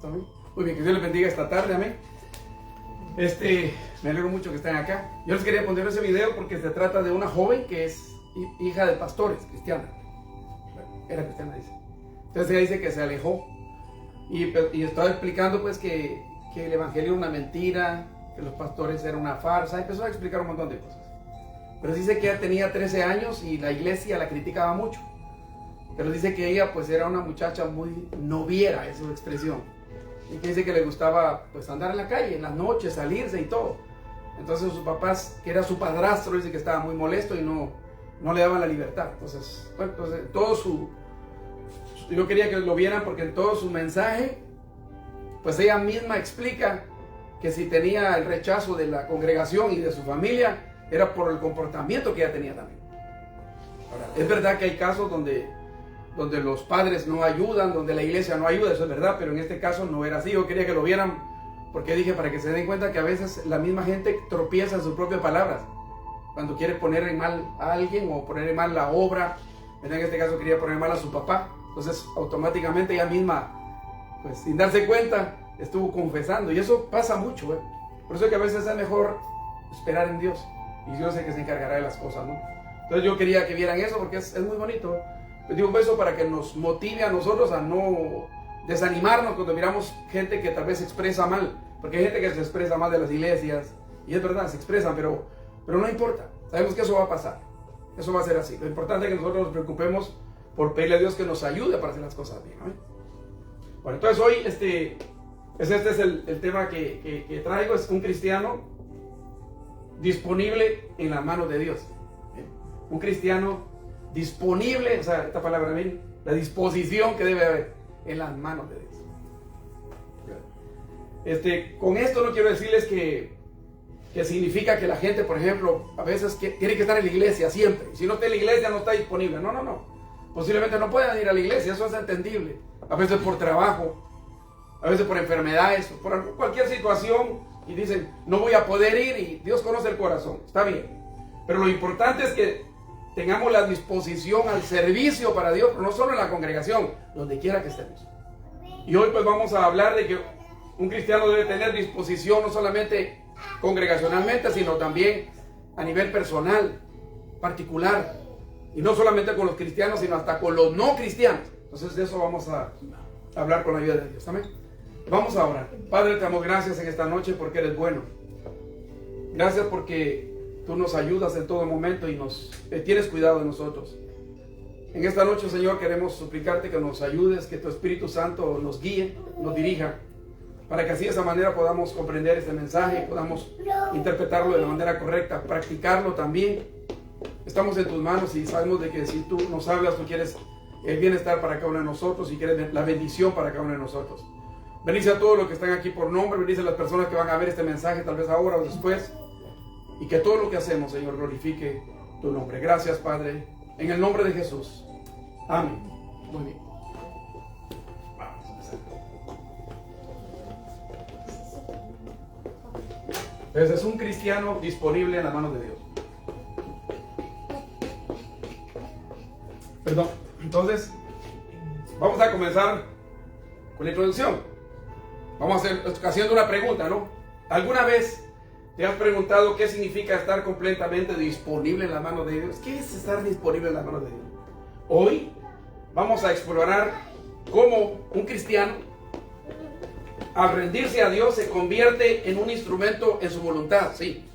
¿También? Muy bien, que Dios les bendiga esta tarde, amén. Me alegro mucho que estén acá. Yo les quería poner ese video porque se trata de una joven que es hija de pastores, cristiana. Era cristiana, dice. Entonces ella dice que se alejó. Y estaba explicando pues que el evangelio era una mentira, que los pastores eran una farsa. Empezó a explicar un montón de cosas. Pero dice que ella tenía 13 años y la iglesia la criticaba mucho. Pero dice que ella pues era una muchacha muy noviera, esa es su expresión. Y que dice que le gustaba pues andar en la calle, en las noches, salirse y todo. Entonces sus papás, que era su padrastro, dice que estaba muy molesto y no le daban la libertad. Entonces, bueno, yo quería que lo vieran porque en todo su mensaje, pues ella misma explica que si tenía el rechazo de la congregación y de su familia, era por el comportamiento que ella tenía también. Ahora, es verdad que hay casos donde los padres no ayudan, donde la iglesia no ayuda, eso es verdad, pero en este caso no era así. Yo quería que lo vieran porque dije para que se den cuenta que a veces la misma gente tropieza en sus propias palabras cuando quiere poner en mal a alguien o poner en mal la obra. En este caso quería poner en mal a su papá, entonces automáticamente ella misma, pues sin darse cuenta, estuvo confesando, y eso pasa mucho, ¿eh? Por eso es que a veces es mejor esperar en Dios, y Dios es el que se encargará de las cosas, ¿no? Entonces yo quería que vieran eso porque es muy bonito. Les digo eso para que nos motive a nosotros a no desanimarnos cuando miramos gente que tal vez se expresa mal, porque hay gente que se expresa mal de las iglesias, y es verdad, se expresan, pero no importa, sabemos que eso va a pasar, eso va a ser así. Lo importante es que nosotros nos preocupemos por pedirle a Dios que nos ayude para hacer las cosas bien, ¿no? Bueno, entonces hoy este es el tema que traigo, es un cristiano disponible en la mano de Dios. Un cristiano disponible, o sea, esta palabra, la disposición que debe haber en las manos de Dios. Con esto no quiero decirles que significa que la gente, por ejemplo, a veces tiene que estar en la iglesia siempre. Si no está en la iglesia no está disponible. No. Posiblemente no puedan ir a la iglesia, eso es entendible. A veces por trabajo, a veces por enfermedades, por cualquier situación, y dicen, no voy a poder ir, y Dios conoce el corazón, está bien. Pero lo importante es que tengamos la disposición al servicio para Dios, pero no solo en la congregación, donde quiera que estemos. Y hoy pues vamos a hablar de que un cristiano debe tener disposición no solamente congregacionalmente, sino también a nivel personal, particular, y no solamente con los cristianos, sino hasta con los no cristianos. Entonces de eso vamos a hablar con la ayuda de Dios. Amén. Vamos a orar. Padre, te damos gracias en esta noche porque eres bueno. Gracias porque tú nos ayudas en todo momento y tienes cuidado de nosotros. En esta noche, Señor, queremos suplicarte que nos ayudes, que tu Espíritu Santo nos guíe, nos dirija, para que así de esa manera podamos comprender este mensaje, podamos interpretarlo de la manera correcta, practicarlo también. Estamos en tus manos y sabemos de que si tú nos hablas, tú quieres el bienestar para cada uno de nosotros y quieres la bendición para cada uno de nosotros. Bendice a todos los que están aquí por nombre, bendice a las personas que van a ver este mensaje, tal vez ahora o después, y que todo lo que hacemos, Señor, glorifique tu nombre. Gracias, Padre, en el nombre de Jesús. Amén. Muy bien. Vamos a empezar. Entonces es un cristiano disponible en las manos de Dios. Perdón. Entonces, vamos a comenzar con la introducción. Vamos a haciendo una pregunta, ¿no? ¿Alguna vez te has preguntado qué significa estar completamente disponible en las manos de Dios? ¿Qué es estar disponible en las manos de Dios? Hoy vamos a explorar cómo un cristiano, al rendirse a Dios, se convierte en un instrumento en su voluntad, sí,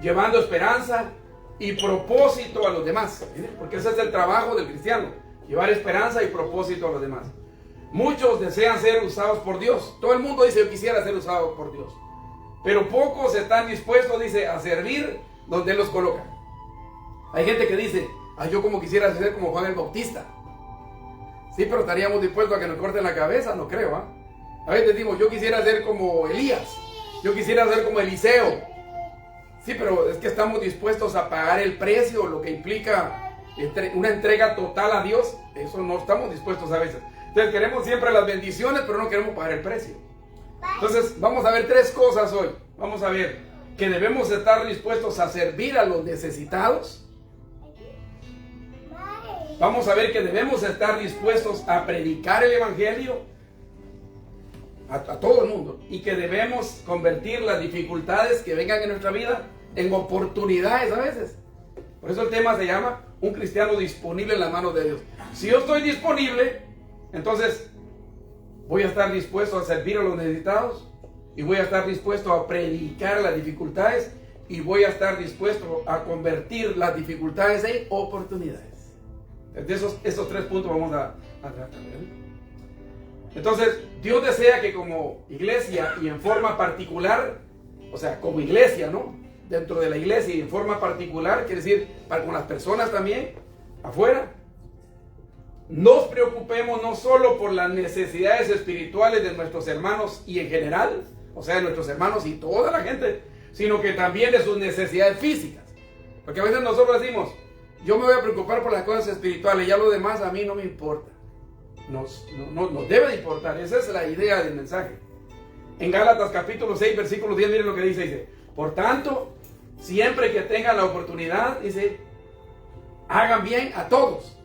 llevando esperanza y propósito a los demás, ¿sí? Porque ese es el trabajo del cristiano, llevar esperanza y propósito a los demás. Muchos desean ser usados por Dios. Todo el mundo dice, yo quisiera ser usado por Dios. Pero pocos están dispuestos, dice, a servir donde Él los coloca. Hay gente que dice, yo como quisiera ser como Juan el Bautista. Sí, pero estaríamos dispuestos a que nos corten la cabeza, no creo, ¿ah? A veces decimos, yo quisiera ser como Elías. Yo quisiera ser como Eliseo. Sí, pero es que estamos dispuestos a pagar el precio, lo que implica una entrega total a Dios. Eso no estamos dispuestos a veces. Entonces queremos siempre las bendiciones, pero no queremos pagar el precio. Entonces vamos a ver tres cosas hoy. Vamos a ver que debemos estar dispuestos a servir a los necesitados. Vamos a ver que debemos estar dispuestos a predicar el evangelio. a todo el mundo, y que debemos convertir las dificultades que vengan en nuestra vida en oportunidades a veces. Por eso el tema se llama un cristiano disponible en las manos de Dios. Si yo estoy disponible, entonces voy a estar dispuesto a servir a los necesitados, y voy a estar dispuesto a predicar las dificultades, y voy a estar dispuesto a convertir las dificultades en oportunidades. De esos 3 puntos vamos a tratar. Entonces, Dios desea que como iglesia y en forma particular, o sea, como iglesia, ¿no? Dentro de la iglesia y en forma particular, quiere decir, con las personas también, afuera, nos preocupemos no solo por las necesidades espirituales de nuestros hermanos y en general, o sea, de nuestros hermanos y toda la gente, sino que también de sus necesidades físicas. Porque a veces nosotros decimos, yo me voy a preocupar por las cosas espirituales, ya lo demás a mí no me importa. Nos debe de importar, esa es la idea del mensaje. En Gálatas capítulo 6, versículo 10, miren lo que dice, por tanto, siempre que tengan la oportunidad, dice, hagan bien a todos.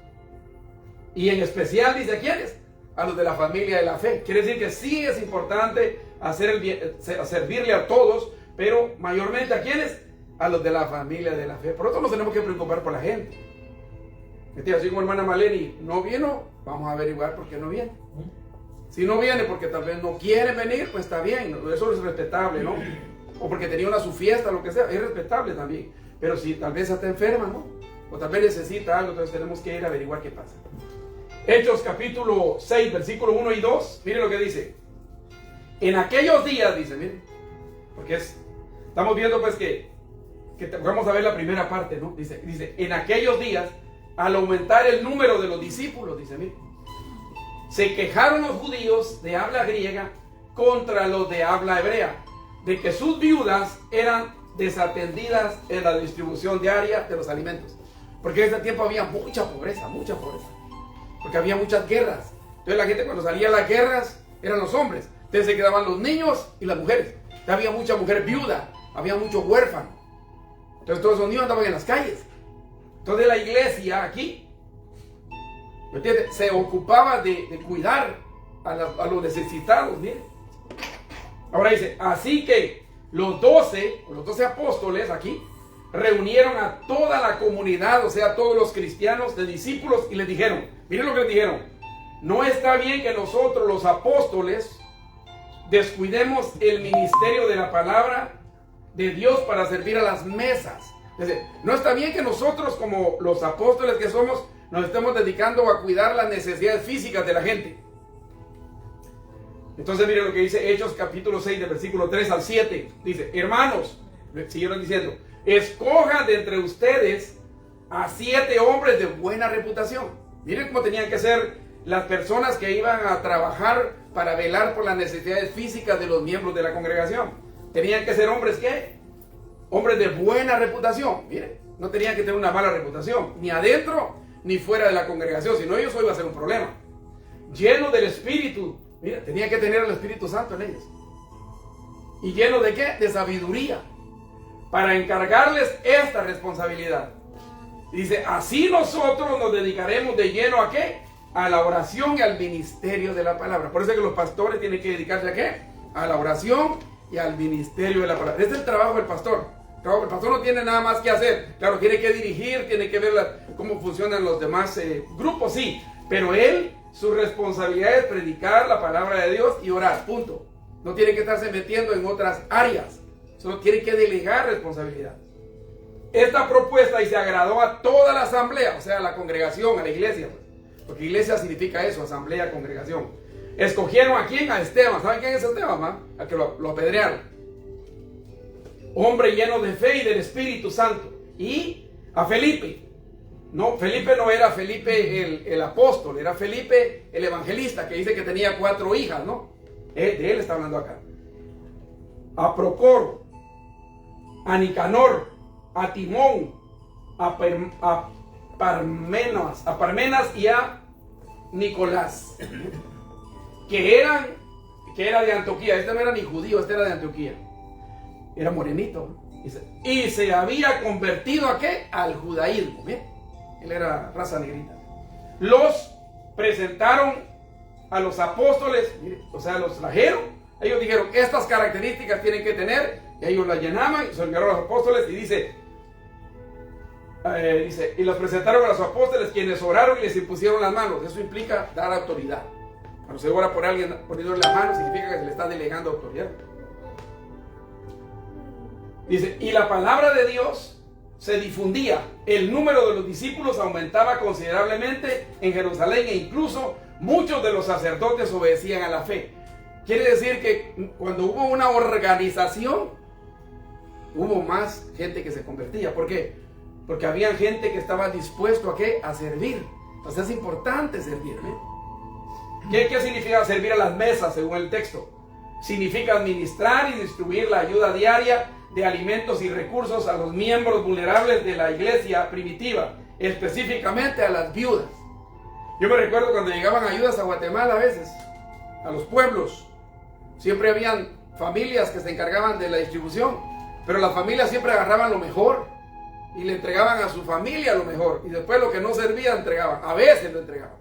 Y en especial, dice, ¿a quiénes? A los de la familia de la fe. Quiere decir que sí es importante hacer el bien, servirle a todos, pero mayormente ¿a quiénes? A los de la familia de la fe. Por eso nos tenemos que preocupar por la gente. Así como hermana Maleni no vino, vamos a averiguar por qué no viene. Si no viene porque tal vez no quiere venir, pues está bien, eso es respetable, ¿no? O porque tenía su fiesta, lo que sea, es respetable también. Pero si tal vez está enferma, ¿no? O tal vez necesita algo, entonces tenemos que ir a averiguar qué pasa. Hechos capítulo 6, versículo 1 y 2, miren lo que dice. En aquellos días, dice, miren, porque estamos viendo pues que vamos a ver la primera parte, ¿no? Dice, en aquellos días, al aumentar el número de los discípulos, dice, miren, se quejaron los judíos de habla griega contra los de habla hebrea, de que sus viudas eran desatendidas en la distribución diaria de los alimentos. Porque en ese tiempo había mucha pobreza, porque había muchas guerras. Entonces la gente cuando salía a las guerras eran los hombres, entonces se quedaban los niños y las mujeres. Entonces, había mucha mujer viuda, había mucho huérfano. Entonces todos esos niños andaban en las calles. Entonces la iglesia aquí, ¿me entiendes?, se ocupaba de cuidar a los necesitados. Miren. Ahora dice, así que los 12 apóstoles aquí reunieron a toda la comunidad, o sea, todos los cristianos de discípulos, y les dijeron, miren lo que les dijeron, no está bien que nosotros los apóstoles descuidemos el ministerio de la palabra de Dios para servir a las mesas. Es decir, no está bien que nosotros como los apóstoles que somos nos estemos dedicando a cuidar las necesidades físicas de la gente. Entonces miren lo que dice Hechos capítulo 6 del versículo 3 al 7. Dice, hermanos, siguieron diciendo, escojan de entre ustedes a 7 hombres de buena reputación. Miren cómo tenían que ser las personas que iban a trabajar para velar por las necesidades físicas de los miembros de la congregación. Tenían que ser hombres, ¿qué? Hombres de buena reputación. Miren, no tenían que tener una mala reputación, ni adentro ni fuera de la congregación, si no ellos hoy iba a ser un problema. Llenos del Espíritu. Mira, tenían que tener el Espíritu Santo en ellos. ¿Y lleno de qué? De sabiduría. Para encargarles esta responsabilidad. Dice, así nosotros nos dedicaremos de lleno ¿a qué? A la oración y al ministerio de la palabra. Por eso es que los pastores tienen que dedicarse ¿a qué? A la oración y al ministerio de la palabra. Este es el trabajo del pastor. El pastor no tiene nada más que hacer. Claro, tiene que dirigir, tiene que ver cómo funcionan los demás grupos, sí. Pero él, su responsabilidad es predicar la palabra de Dios y orar, punto. No tiene que estarse metiendo en otras áreas. Solo tiene que delegar responsabilidad. Esta propuesta y se agradó a toda la asamblea, o sea, a la congregación, a la iglesia. Porque iglesia significa eso, asamblea, congregación. Escogieron a quién, a Esteban. ¿Saben quién es Esteban, man? Al que lo apedrearon. Hombre lleno de fe y del Espíritu Santo. Y a Felipe. No, Felipe no era Felipe el apóstol, era Felipe el evangelista, que dice que tenía 4 hijas, ¿no? De él está hablando acá. A Procoro, a Nicanor, a Timón, a Parmenas y a Nicolás, que era de Antioquía. Este no era ni judío, este era de Antioquía. Era morenito. Y se había convertido ¿a qué? Al judaísmo. Bien, él era raza negrita. Los presentaron a los apóstoles, o sea, los trajeron. Ellos dijeron, estas características tienen que tener, y ellos las llenaban, y se enviaron a los apóstoles, y dice, y los presentaron a los apóstoles, quienes oraron y les impusieron las manos. Eso implica dar autoridad. Cuando se ora por alguien poniéndole las manos, significa que se le está delegando autoridad. Dice, y la palabra de Dios se difundía, el número de los discípulos aumentaba considerablemente en Jerusalén, e incluso muchos de los sacerdotes obedecían a la fe. Quiere decir que cuando hubo una organización, hubo más gente que se convertía. ¿Por qué? Porque había gente que estaba dispuesto ¿a qué? A servir. Entonces es importante servir, ¿eh? ¿Qué significa servir a las mesas según el texto? Significa administrar y distribuir la ayuda diaria de alimentos y recursos a los miembros vulnerables de la iglesia primitiva, específicamente a las viudas. Yo me recuerdo cuando llegaban ayudas a Guatemala a veces, a los pueblos, siempre habían familias que se encargaban de la distribución, pero las familias siempre agarraban lo mejor y le entregaban a su familia lo mejor, y después lo que no servía entregaban, a veces lo entregaban.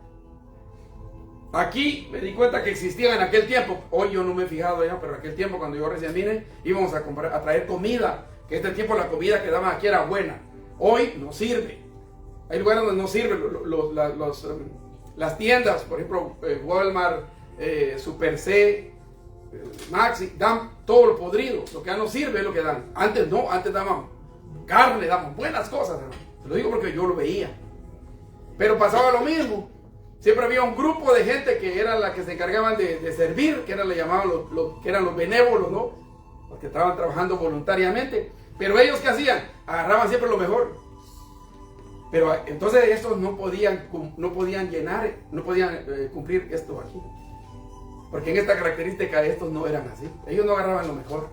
Aquí me di cuenta que existían en aquel tiempo, hoy yo no me he fijado ya, pero en aquel tiempo cuando yo recién vine, íbamos a traer comida, que este tiempo la comida que daban aquí era buena, hoy no sirve. Hay lugares donde no sirve, las tiendas, por ejemplo, Walmart, Super C, Maxi, dan todo lo podrido, lo que ya no sirve es lo que dan. Antes no, antes daban carne, daban buenas cosas, ¿no? Te lo digo porque yo lo veía. Pero pasaba lo mismo. Siempre había un grupo de gente que era la que se encargaban de servir, que era, le llamaban que eran los benévolos, ¿no? Los que estaban trabajando voluntariamente. Pero ellos, ¿qué hacían? Agarraban siempre lo mejor. Pero entonces estos no podían llenar, no podían cumplir esto aquí. Porque en esta característica estos no eran así. Ellos no agarraban lo mejor.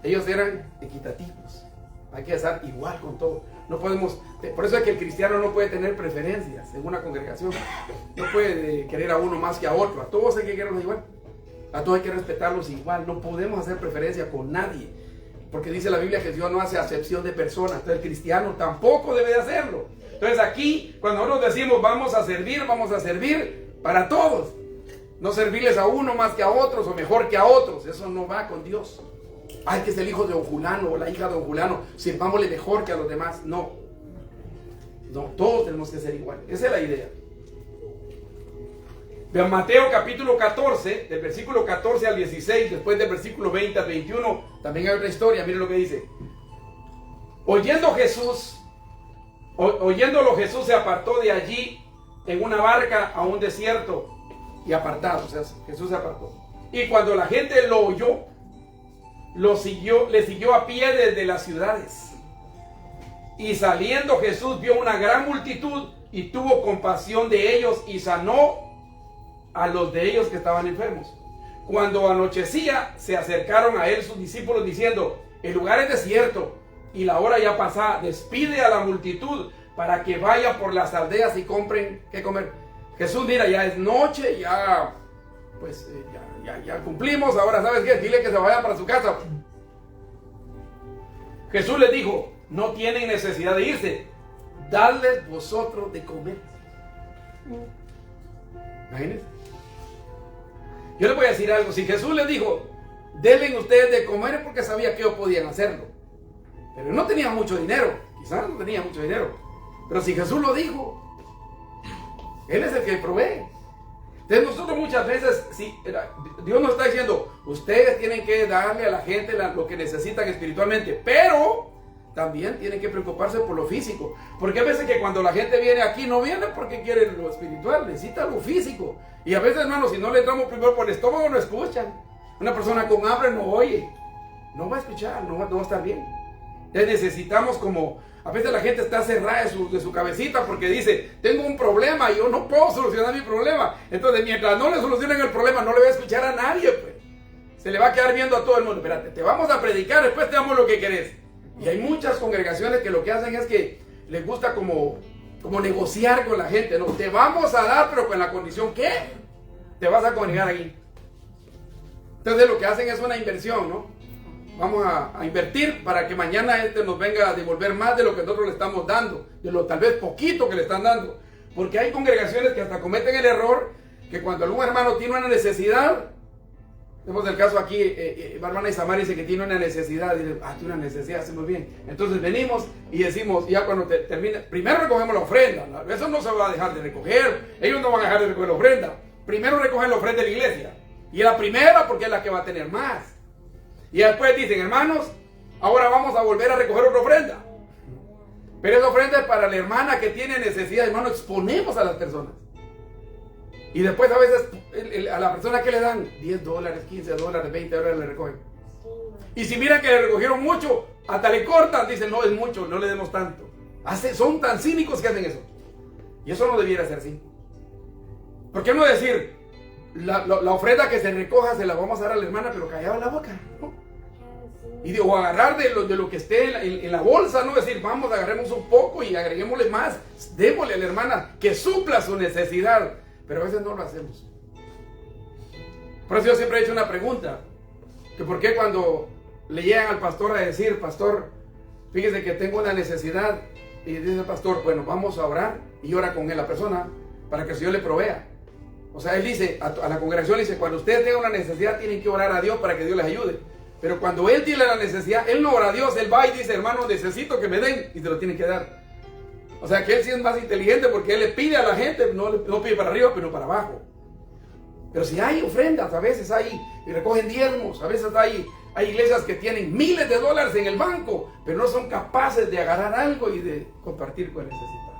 Ellos eran equitativos. Hay que estar igual con todo. No podemos, por eso es que el cristiano no puede tener preferencias en una congregación. No puede querer a uno más que a otro. A todos hay que quererlos igual. A todos hay que respetarlos igual. No podemos hacer preferencia con nadie. Porque dice la Biblia que Dios no hace acepción de personas. Entonces el cristiano tampoco debe de hacerlo. Entonces aquí, cuando nosotros decimos vamos a servir para todos. No servirles a uno más que a otros o mejor que a otros. Eso no va con Dios. Ay, que es el hijo de don Julano o la hija de don Julano, sirvámosle mejor que a los demás. No, todos tenemos que ser iguales. Esa es la idea. Vean Mateo capítulo 14, del versículo 14 al 16, después del versículo 20 al 21, también hay otra historia. Miren lo que dice. Oyéndolo Jesús se apartó de allí en una barca a un desierto y apartado. O sea, Jesús se apartó. Y cuando la gente lo oyó, le siguió a pie desde las ciudades. Y saliendo Jesús vio una gran multitud y tuvo compasión de ellos y sanó a los de ellos que estaban enfermos. Cuando anochecía, se acercaron a él sus discípulos diciendo: el lugar es desierto y la hora ya pasada, despide a la multitud para que vaya por las aldeas y compren qué comer. Jesús, mira, ya es noche, ya pues ya cumplimos, ahora ¿sabes qué? Dile que se vaya para su casa. Jesús les dijo: no tienen necesidad de irse, dadles vosotros de comer. Imagínense. Yo les voy a decir algo. Si Jesús les dijo denle ustedes de comer, es porque sabía que ellos podían hacerlo, pero no tenían mucho dinero. Quizás no tenían mucho dinero, pero si Jesús lo dijo, Él es el que provee. Entonces nosotros muchas veces, Dios nos está diciendo, ustedes tienen que darle a la gente lo que necesitan espiritualmente, pero también tienen que preocuparse por lo físico. Porque a veces que cuando la gente viene aquí, no viene porque quiere lo espiritual, necesita lo físico. Y a veces, hermanos, si no le entramos primero por el estómago, no escuchan. Una persona con hambre no oye, no va a escuchar, no va a estar bien. Entonces necesitamos a veces la gente está cerrada de su cabecita porque dice, tengo un problema y yo no puedo solucionar mi problema. Entonces, mientras no le solucionen el problema, no le voy a escuchar a nadie, pues. Se le va a quedar viendo a todo el mundo. Espérate, te vamos a predicar, después te damos lo que querés. Y hay muchas congregaciones que lo que hacen es que les gusta como negociar con la gente, ¿no? Te vamos a dar, pero con la condición que te vas a congregar ahí. Entonces lo que hacen es una inversión, ¿no? Vamos a invertir para que mañana nos venga a devolver más de lo que nosotros le estamos dando, de lo tal vez poquito que le están dando. Porque hay congregaciones que hasta cometen el error que cuando algún hermano tiene una necesidad, tenemos el caso aquí, hermana Isamar dice que tiene una necesidad, y dice, tiene una necesidad, hacemos bien. Entonces venimos y decimos, ya cuando termina, primero recogemos la ofrenda, eso no se va a dejar de recoger, ellos no van a dejar de recoger la ofrenda. Primero recogen la ofrenda de la iglesia, y es la primera porque es la que va a tener más. Y después dicen, hermanos, ahora vamos a volver a recoger otra ofrenda. Pero esa ofrenda es para la hermana que tiene necesidad, hermano, exponemos a las personas. Y después a veces a la persona que le dan $10, $15, $20 le recogen. Y si miran que le recogieron mucho, hasta le cortan, dicen, no es mucho, no le demos tanto. Son tan cínicos que hacen eso. Y eso no debiera ser así. ¿Por qué no decir, la ofrenda que se recoja se la vamos a dar a la hermana, pero callado en la boca, ¿no? Y o agarrar de lo que esté en la bolsa, no decir, vamos, agarremos un poco y agreguémosle más, démosle a la hermana que supla su necesidad. Pero a veces no lo hacemos. Por eso yo siempre he hecho una pregunta, que por qué cuando le llegan al pastor a decir, pastor, fíjese que tengo una necesidad, y dice el pastor, bueno, vamos a orar, y ora con él la persona, para que el Señor le provea. O sea, él dice, a la congregación le dice, cuando ustedes tengan una necesidad, tienen que orar a Dios para que Dios les ayude. Pero cuando él tiene la necesidad, él no ora a Dios, él va y dice, hermano, necesito que me den, y te lo tienen que dar. O sea, que él sí es más inteligente porque él le pide a la gente, no pide para arriba, pero para abajo. Pero si hay ofrendas, a veces hay, y recogen diezmos, a veces hay iglesias que tienen miles de dólares en el banco, pero no son capaces de agarrar algo y de compartir con el necesitado.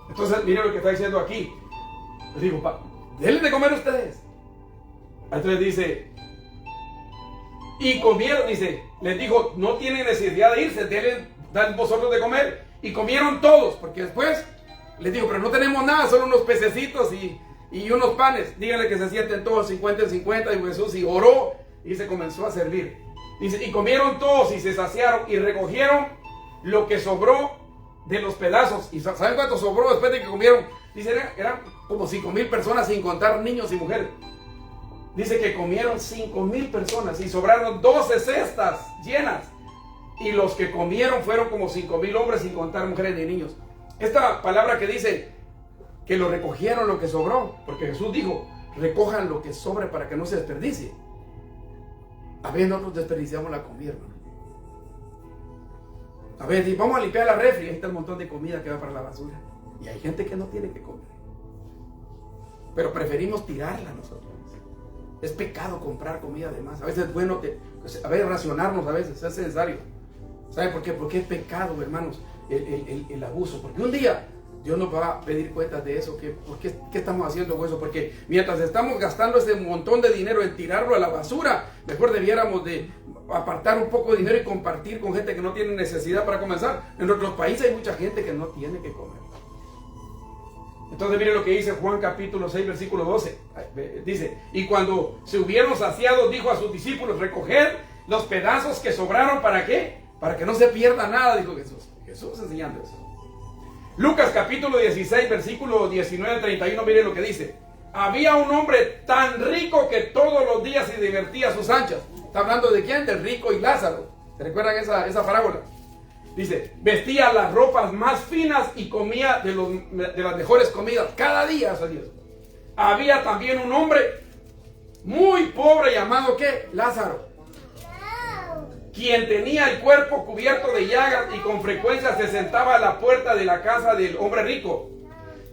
Entonces, miren lo que está diciendo aquí. Les digo, denle de comer a ustedes. Entonces dice, y comieron, dice, les dijo, no tienen necesidad de irse, dan vosotros de comer. Y comieron todos, porque después les digo, pero no tenemos nada, solo unos pececitos y unos panes. Díganle que se sienten todos 50 en 50, y Jesús y oró y se comenzó a servir. Dice, y comieron todos y se saciaron y recogieron lo que sobró de los pedazos. ¿Y saben cuánto sobró después de que comieron? Dice, eran como 5,000 personas sin contar niños y mujeres. Dice que comieron 5,000 personas y sobraron 12 cestas llenas. Y los que comieron fueron como 5,000 hombres sin contar mujeres ni niños. Esta palabra que dice que lo recogieron lo que sobró, porque Jesús dijo, recojan lo que sobre para que no se desperdicie. A veces nosotros desperdiciamos la comida, hermano. A ver, vamos a limpiar la refri, ahí está el montón de comida que va para la basura. Y hay gente que no tiene que comer. Pero preferimos tirarla nosotros. Es pecado comprar comida de más. A veces es bueno racionarnos, a veces es necesario. ¿Sabe por qué? Porque es pecado, hermanos, el abuso. Porque un día Dios nos va a pedir cuentas de eso. ¿Qué estamos haciendo con eso? Porque mientras estamos gastando ese montón de dinero en tirarlo a la basura, mejor debiéramos de apartar un poco de dinero y compartir con gente que no tiene necesidad para comenzar. En nuestros países hay mucha gente que no tiene que comer. Entonces mire lo que dice Juan capítulo 6 versículo 12. Dice, y cuando se hubieron saciado, dijo a sus discípulos, recoged los pedazos que sobraron. ¿Para qué? Para que no se pierda nada, dijo Jesús. Jesús enseñando eso. Lucas capítulo 16 versículo 19-31, mire lo que dice. Había un hombre tan rico que todos los días se divertía a sus anchas. ¿Está hablando de quién? Del rico y Lázaro. ¿Se recuerdan esa parábola? Dice, vestía las ropas más finas y comía de las mejores comidas. Cada día, eso Dios. Había también un hombre muy pobre llamado ¿qué? Lázaro, quien tenía el cuerpo cubierto de llagas y con frecuencia se sentaba a la puerta de la casa del hombre rico.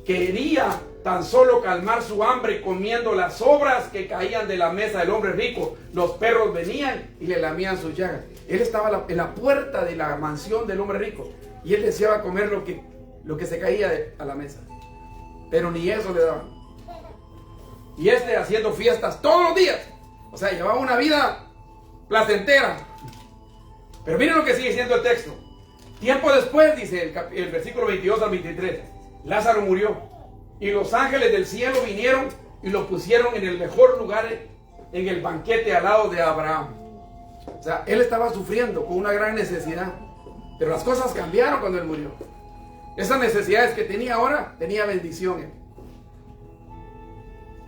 Quería tan solo calmar su hambre comiendo las sobras que caían de la mesa del hombre rico. Los perros venían y le lamían sus llagas. Él estaba en la puerta de la mansión del hombre rico y él deseaba comer lo que se caía a la mesa, pero ni eso le daban. Y haciendo fiestas todos los días, o sea, llevaba una vida placentera. Pero miren lo que sigue diciendo el texto. Tiempo después, dice el versículo 22 al 23, Lázaro murió y los ángeles del cielo vinieron y lo pusieron en el mejor lugar en el banquete al lado de Abraham. O sea, él estaba sufriendo con una gran necesidad, pero las cosas cambiaron cuando él murió. Esas necesidades que tenía ahora, tenía bendición.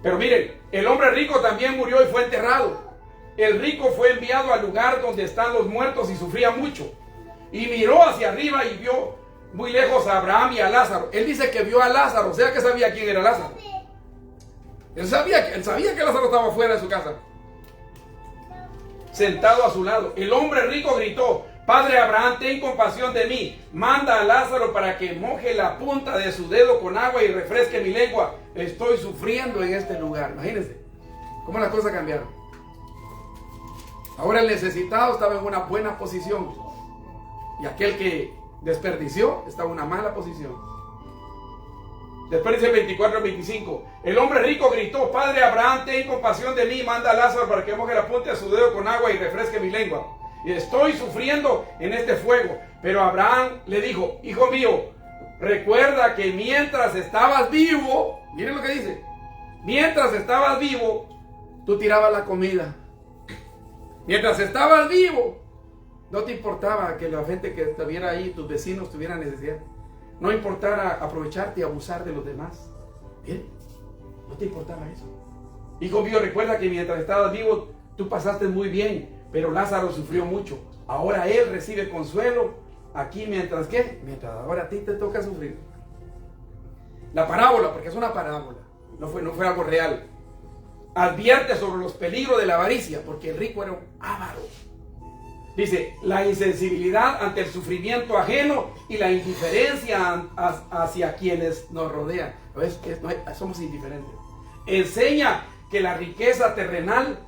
Pero miren, el hombre rico también murió y fue enterrado. El rico fue enviado al lugar donde están los muertos y sufría mucho. Y miró hacia arriba y vio muy lejos a Abraham y a Lázaro. Él dice que vio a Lázaro, o sea que sabía quién era Lázaro. Él sabía que Lázaro estaba fuera de su casa, sentado a su lado. El hombre rico gritó: Padre Abraham, ten compasión de mí. Manda a Lázaro para que moje la punta de su dedo con agua y refresque mi lengua. Estoy sufriendo en este lugar. Imagínense cómo las cosas cambiaron. Ahora el necesitado estaba en una buena posición y aquel que desperdició estaba en una mala posición. Después dice el 24 al 25. El hombre rico gritó: Padre Abraham, ten compasión de mí. Manda a Lázaro para que moje la punta de su dedo con agua y refresque mi lengua. Y estoy sufriendo en este fuego. Pero Abraham le dijo: Hijo mío, recuerda que mientras estabas vivo, miren lo que dice, mientras estabas vivo, tú tirabas la comida. Mientras estabas vivo, no te importaba que la gente que estuviera ahí, tus vecinos, tuvieran necesidad. No importara aprovecharte y abusar de los demás. Bien, no te importaba eso. Hijo mío, recuerda que mientras estabas vivo, tú pasaste muy bien. Pero Lázaro sufrió mucho. Ahora él recibe consuelo aquí, mientras que, mientras ahora a ti te toca sufrir. La parábola, porque es una parábola, no fue algo real, advierte sobre los peligros de la avaricia, porque el rico era un avaro. Dice: la insensibilidad ante el sufrimiento ajeno y la indiferencia hacia quienes nos rodean. Somos indiferentes. Enseña que la riqueza terrenal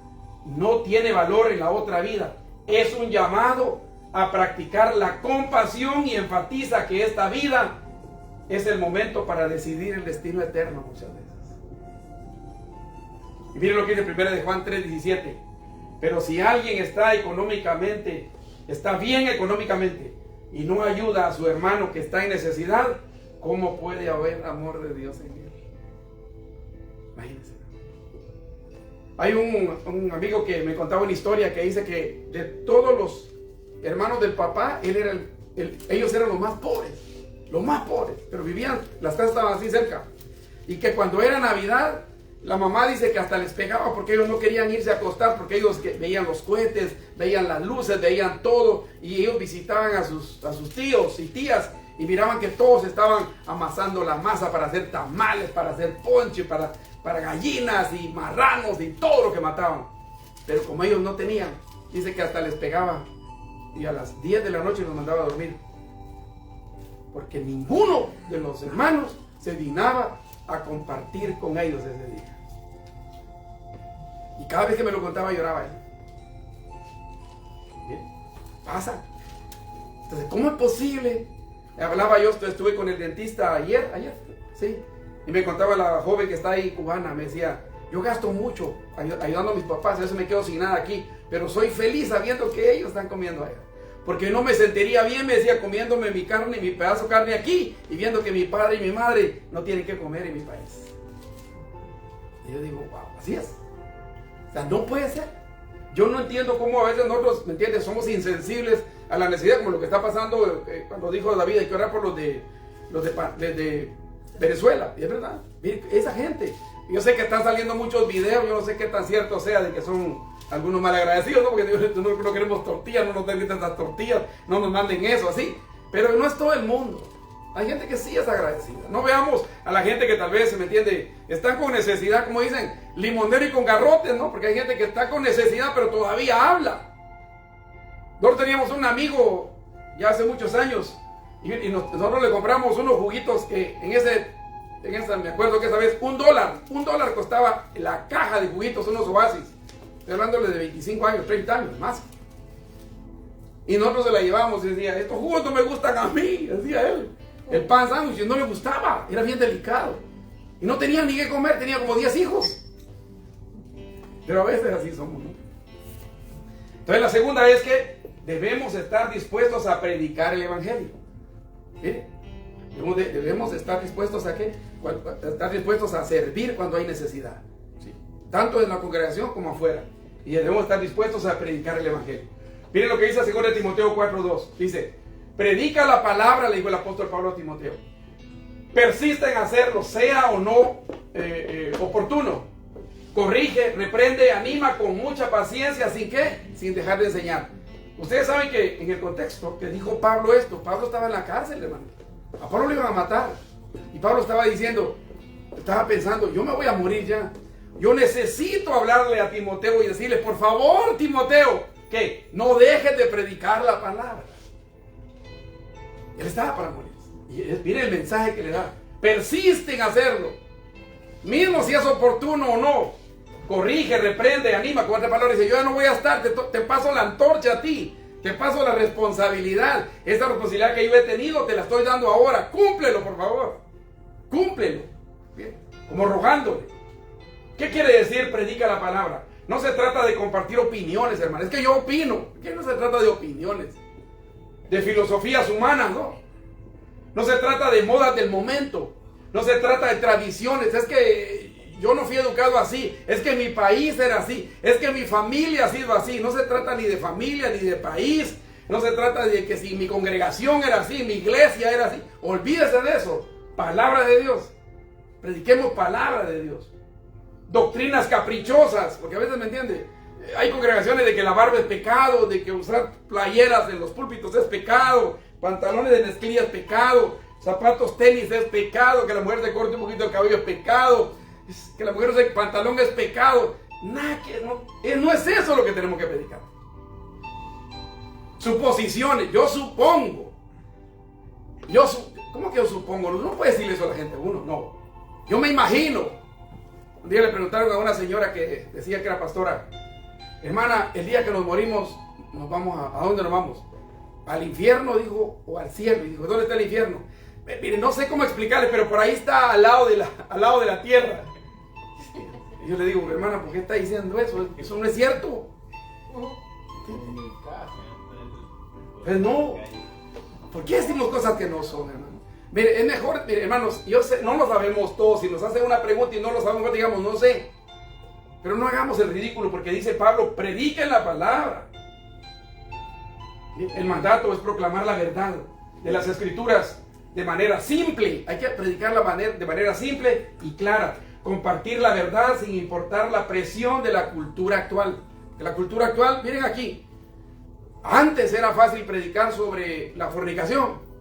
no tiene valor en la otra vida. Es un llamado a practicar la compasión y enfatiza que esta vida es el momento para decidir el destino eterno muchas veces. Y miren lo que dice 1 de Juan 3:17. Pero si alguien está bien económicamente y no ayuda a su hermano que está en necesidad, ¿cómo puede haber amor de Dios en él? Imagínense. Hay un amigo que me contaba una historia que dice que de todos los hermanos del papá, ellos eran los más pobres, pero vivían, las casas estaban así cerca. Y que cuando era Navidad, la mamá dice que hasta les pegaba porque ellos no querían irse a acostar, porque ellos veían los cohetes, veían las luces, veían todo, y ellos visitaban a sus tíos y tías y miraban que todos estaban amasando la masa para hacer tamales, para hacer ponche, para gallinas y marranos y todo lo que mataban. Pero como ellos no tenían, dice que hasta les pegaba y a las 10 de la noche los mandaba a dormir, porque ninguno de los hermanos se dignaba a compartir con ellos ese día. Y cada vez que me lo contaba lloraba él. Pasa. Entonces, ¿cómo es posible? Hablaba yo, estuve con el dentista ayer, sí, y me contaba la joven que está ahí, cubana, me decía: yo gasto mucho ayudando a mis papás, a veces me quedo sin nada aquí, pero soy feliz sabiendo que ellos están comiendo allá, porque no me sentiría bien, me decía, comiéndome mi carne, mi pedazo de carne aquí, y viendo que mi padre y mi madre no tienen que comer en mi país. Y yo digo: wow, así es. O sea, no puede ser. Yo no entiendo cómo a veces nosotros, ¿me entiendes?, somos insensibles a la necesidad, como lo que está pasando cuando dijo David: hay que orar por los de Venezuela. Y es verdad, miren, esa gente, yo sé que están saliendo muchos videos, yo no sé qué tan cierto sea de que son algunos malagradecidos, ¿no? Porque no queremos tortillas, no nos den tantas tortillas, no nos manden eso, así. Pero no es todo el mundo. Hay gente que sí es agradecida. No veamos a la gente que tal vez, ¿se me entiende?, están con necesidad, como dicen, limonero y con garrotes, ¿no? Porque hay gente que está con necesidad, pero todavía habla. Nosotros teníamos un amigo ya hace muchos años y nosotros le compramos unos juguitos que me acuerdo que esa vez $1 costaba la caja de juguitos, unos Oasis. Estoy hablándole de 25 años, 30 años, más. Y nosotros se la llevábamos y decía: estos jugos no me gustan a mí, decía él. El pan sándwich no le gustaba, era bien delicado. Y no tenía ni qué comer, tenía como 10 hijos. Pero a veces así somos, ¿no? Entonces la segunda es que debemos estar dispuestos a predicar el evangelio. ¿Sí? Debemos estar dispuestos a ¿qué? Estar dispuestos a servir cuando hay necesidad. ¿Sí? Tanto en la congregación como afuera. Y debemos estar dispuestos a predicar el evangelio. Miren lo que dice 2 Timoteo 4:2. Dice: predica la palabra, le dijo el apóstol Pablo a Timoteo. Persiste en hacerlo, sea o no oportuno. Corrige, reprende, anima con mucha paciencia, ¿sin qué? Sin dejar de enseñar. Ustedes saben que en el contexto que dijo Pablo esto, Pablo estaba en la cárcel, hermano. A Pablo lo iban a matar. Y Pablo estaba pensando: yo me voy a morir ya. Yo necesito hablarle a Timoteo y decirle, por favor, Timoteo, que no dejes de predicar la palabra. Él estaba para morir. Y mire el mensaje que le da. Persiste en hacerlo. Mismo si es oportuno o no. Corrige, reprende, anima. Con otras palabras, dice, yo ya no voy a estar, te paso la antorcha a ti. Te paso la responsabilidad. Esta responsabilidad que yo he tenido, te la estoy dando ahora. Cúmplelo, por favor. Cúmplelo. Bien. Como rogándole. ¿Qué quiere decir predica la palabra? No se trata de compartir opiniones, hermano. Es que yo opino. ¿Qué no se trata de opiniones? De filosofías humanas, no. No se trata de modas del momento. No se trata de tradiciones. Es que yo no fui educado así. Es que mi país era así. Es que mi familia ha sido así. No se trata ni de familia ni de país. No se trata de que si mi congregación era así, mi iglesia era así. Olvídese de eso. Palabra de Dios. Prediquemos palabra de Dios. Doctrinas caprichosas, porque a veces, ¿me entiende? Hay congregaciones de que la barba es pecado, de que usar playeras en los púlpitos es pecado, pantalones de mezclilla es pecado, zapatos tenis es pecado, que la mujer se corte un poquito el cabello es pecado, que la mujer use pantalón es pecado. Nada, que no es eso lo que tenemos que predicar. Suposiciones, yo supongo. ¿Cómo que yo supongo? No puede decirle eso a la gente, uno, no. Yo me imagino. Un día le preguntaron a una señora que decía que era pastora, hermana, el día que nos morimos, nos vamos ¿a dónde nos vamos? ¿Al infierno, dijo, o al cielo? Y dijo, ¿dónde está el infierno? Mire, no sé cómo explicarle, pero por ahí está al lado de la tierra. Y yo le digo, hermana, ¿por qué está diciendo eso? Eso no es cierto. Pues no. ¿Por qué decimos cosas que no son, hermano? Mire, es mejor, mire, hermanos, yo sé, no lo sabemos todos. Si nos hacen una pregunta y no lo sabemos, digamos, no sé. Pero no hagamos el ridículo, porque dice Pablo, prediquen la palabra. El mandato es proclamar la verdad de las Escrituras de manera simple. Hay que predicarla de manera simple y clara. Compartir la verdad sin importar la presión de la cultura actual. De la cultura actual, miren aquí. Antes era fácil predicar sobre la fornicación.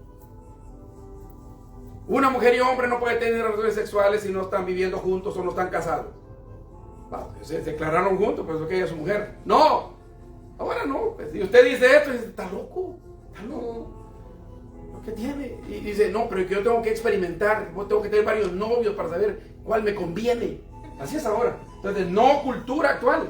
Una mujer y hombre no pueden tener relaciones sexuales si no están viviendo juntos o no están casados. Se declararon juntos, pues que ella es su mujer. No, ahora no. Pues, si usted dice esto, dice, está loco, está loco. ¿Qué tiene? Y dice, no, pero que yo tengo que experimentar, yo tengo que tener varios novios para saber cuál me conviene. Así es ahora. Entonces, no cultura actual.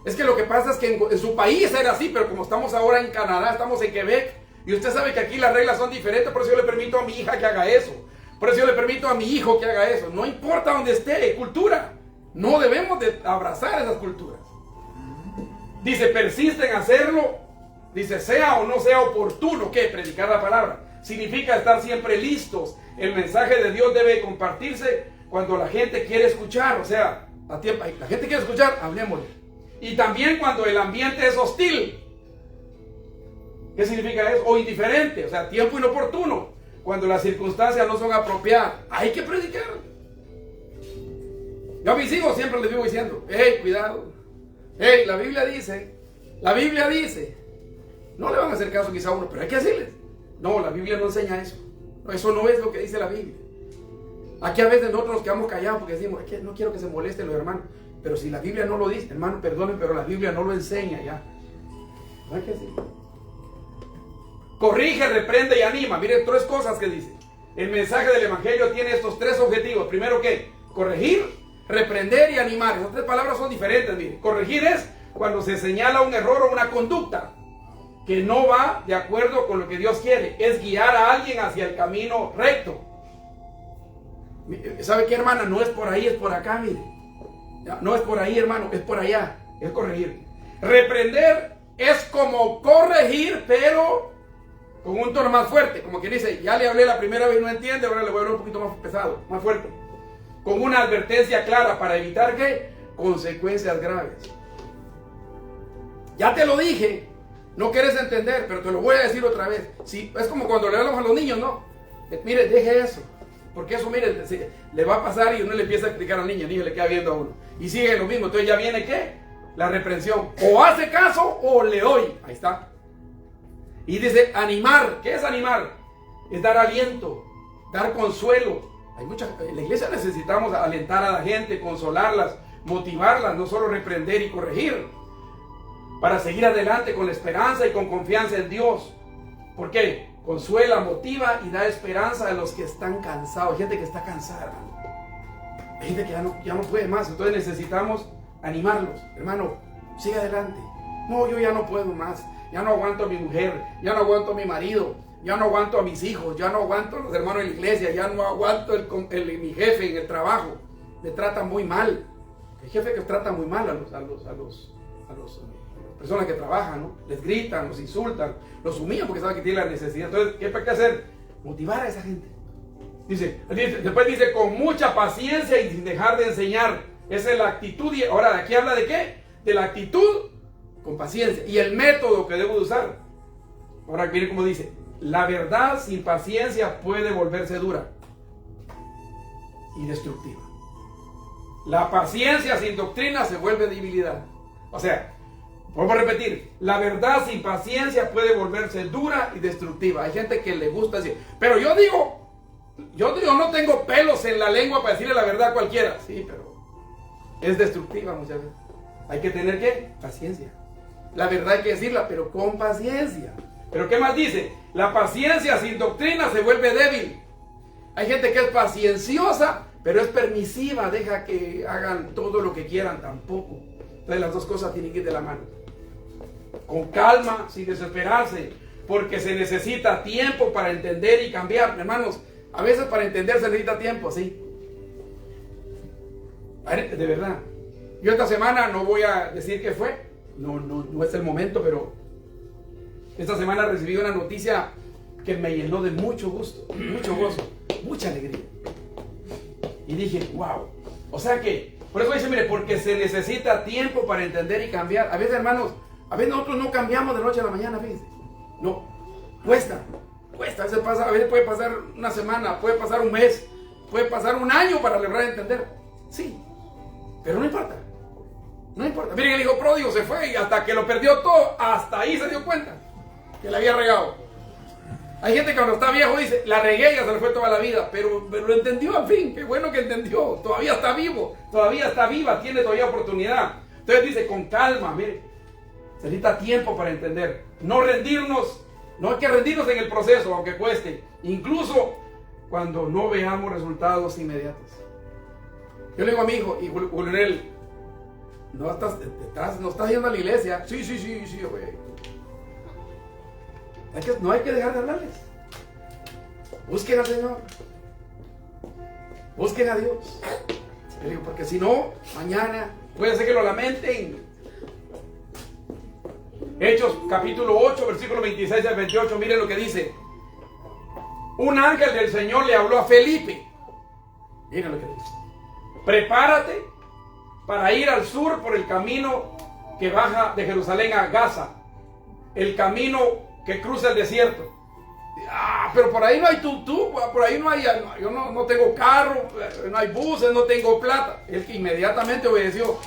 Es que lo que pasa es que en su país era así, pero como estamos ahora en Canadá, estamos en Quebec, y usted sabe que aquí las reglas son diferentes, por eso yo le permito a mi hija que haga eso. Por eso yo le permito a mi hijo que haga eso. No importa dónde esté, cultura. No debemos de abrazar esas culturas. Dice, persiste en hacerlo. Dice, sea o no sea oportuno, ¿qué? Predicar la palabra. Significa estar siempre listos. El mensaje de Dios debe compartirse cuando la gente quiere escuchar. O sea, la gente quiere escuchar, hablemosle. Y también cuando el ambiente es hostil. ¿Qué significa eso? O indiferente, o sea, tiempo inoportuno. Cuando las circunstancias no son apropiadas, hay que predicar. Yo a mis hijos siempre les vivo diciendo, hey, cuidado. Hey, la Biblia dice. No le van a hacer caso quizá a uno, pero hay que decirles. No, la Biblia no enseña eso. Eso no es lo que dice la Biblia. Aquí a veces nosotros nos quedamos callados porque decimos, es que no quiero que se molesten los hermanos. Pero si la Biblia no lo dice, hermano, perdonen, pero la Biblia no lo enseña ya. ¿No hay que decir? Corrige, reprende y anima. Miren, 3 cosas que dice. El mensaje del Evangelio tiene estos 3 objetivos. Primero, ¿qué? Corregir, reprender y animar. Esas 3 palabras son diferentes. Miren, corregir es cuando se señala un error o una conducta que no va de acuerdo con lo que Dios quiere. Es guiar a alguien hacia el camino recto. ¿Sabe qué, hermana? No es por ahí, es por acá, mire. No es por ahí, hermano, es por allá. Es corregir. Reprender es como corregir, pero con un tono más fuerte. Como quien dice, ya le hablé la primera vez y no entiende, ahora le voy a hablar un poquito más pesado, más fuerte. Con una advertencia clara para evitar que consecuencias graves. Ya te lo dije, no quieres entender, pero te lo voy a decir otra vez. Sí, es como cuando le hablamos a los niños, ¿no? Mire, deje eso. Porque eso, mire, le va a pasar y uno le empieza a explicar al niño, el niño le queda viendo a uno. Y sigue lo mismo, entonces ya viene, ¿qué? La reprensión. O hace caso o le doy. Ahí está. Y dice, animar. ¿Qué es animar? Es dar aliento, dar consuelo. En la iglesia necesitamos alentar a la gente, consolarlas, motivarlas, no solo reprender y corregir, para seguir adelante con la esperanza y con confianza en Dios. ¿Por qué? Consuela, motiva y da esperanza a los que están cansados. Hay gente que está cansada, hermano. Hay gente que ya no puede más. Entonces necesitamos animarlos. Hermano, sigue adelante. No, yo ya no puedo más. Ya no aguanto a mi mujer. Ya no aguanto a mi marido. Ya no aguanto a mis hijos. Ya no aguanto a los hermanos de la iglesia. Ya no aguanto mi jefe en el trabajo. Me trata muy mal. El jefe que trata muy mal a las personas que trabajan, ¿no? Les gritan, los insultan, los humillan porque saben que tienen la necesidad. Entonces, ¿qué hay que hacer? Motivar a esa gente. Después dice, con mucha paciencia y sin dejar de enseñar. Esa es la actitud. Y ahora, aquí habla de qué? De la actitud con paciencia y el método que debo de usar. Ahora, miren cómo dice: la verdad sin paciencia puede volverse dura y destructiva. La paciencia sin doctrina se vuelve debilidad. O sea, vuelvo a repetir, la verdad sin paciencia puede volverse dura y destructiva. Hay gente que le gusta decir, pero yo digo, no tengo pelos en la lengua para decirle la verdad a cualquiera. Sí, pero es destructiva muchas veces. Hay que tener, ¿qué? Paciencia. La verdad hay que decirla, pero con paciencia. ¿Pero qué más dice? La paciencia sin doctrina se vuelve débil. Hay gente que es pacienciosa, pero es permisiva, deja que hagan todo lo que quieran tampoco. Entonces las dos cosas tienen que ir de la mano. Con calma, sin desesperarse, porque se necesita tiempo para entender y cambiar. Hermanos, a veces para entender se necesita tiempo, sí. De verdad. Yo esta semana no voy a decir qué fue. No es el momento, pero esta semana recibí una noticia que me llenó de mucho gusto, mucho gozo, mucha alegría. Y dije, wow. O sea que, por eso dice, mire, porque se necesita tiempo para entender y cambiar. A veces, hermanos, a veces nosotros no cambiamos de noche a la mañana, fíjense. No, cuesta. A veces puede pasar una semana, puede pasar un mes, puede pasar un año para lograr entender. Sí, pero no importa. No importa. Miren, el hijo pródigo se fue y hasta que lo perdió todo, hasta ahí se dio cuenta que la había regado. Hay gente que cuando está viejo dice, la regué y ya se le fue toda la vida, pero lo entendió al fin. Qué bueno que entendió. Todavía está vivo, todavía está viva, tiene todavía oportunidad. Entonces dice, con calma, mire, se necesita tiempo para entender. No rendirnos, no hay que rendirnos en el proceso, aunque cueste, incluso cuando no veamos resultados inmediatos. Yo le digo a mi hijo, y Julián, no estás yendo a la iglesia. Sí, güey. No hay que dejar de hablarles. Busquen al Señor. Busquen a Dios. Le digo, porque si no, mañana puede ser que lo lamenten. Hechos capítulo 8, versículo 26 al 28. Miren lo que dice. Un ángel del Señor le habló a Felipe. Miren lo que dice. Prepárate para ir al sur por el camino que baja de Jerusalén a Gaza, el camino que cruza el desierto. Pero por ahí no hay tutú, por ahí no hay, yo no tengo carro, no hay buses, no tengo plata. Él que inmediatamente obedeció.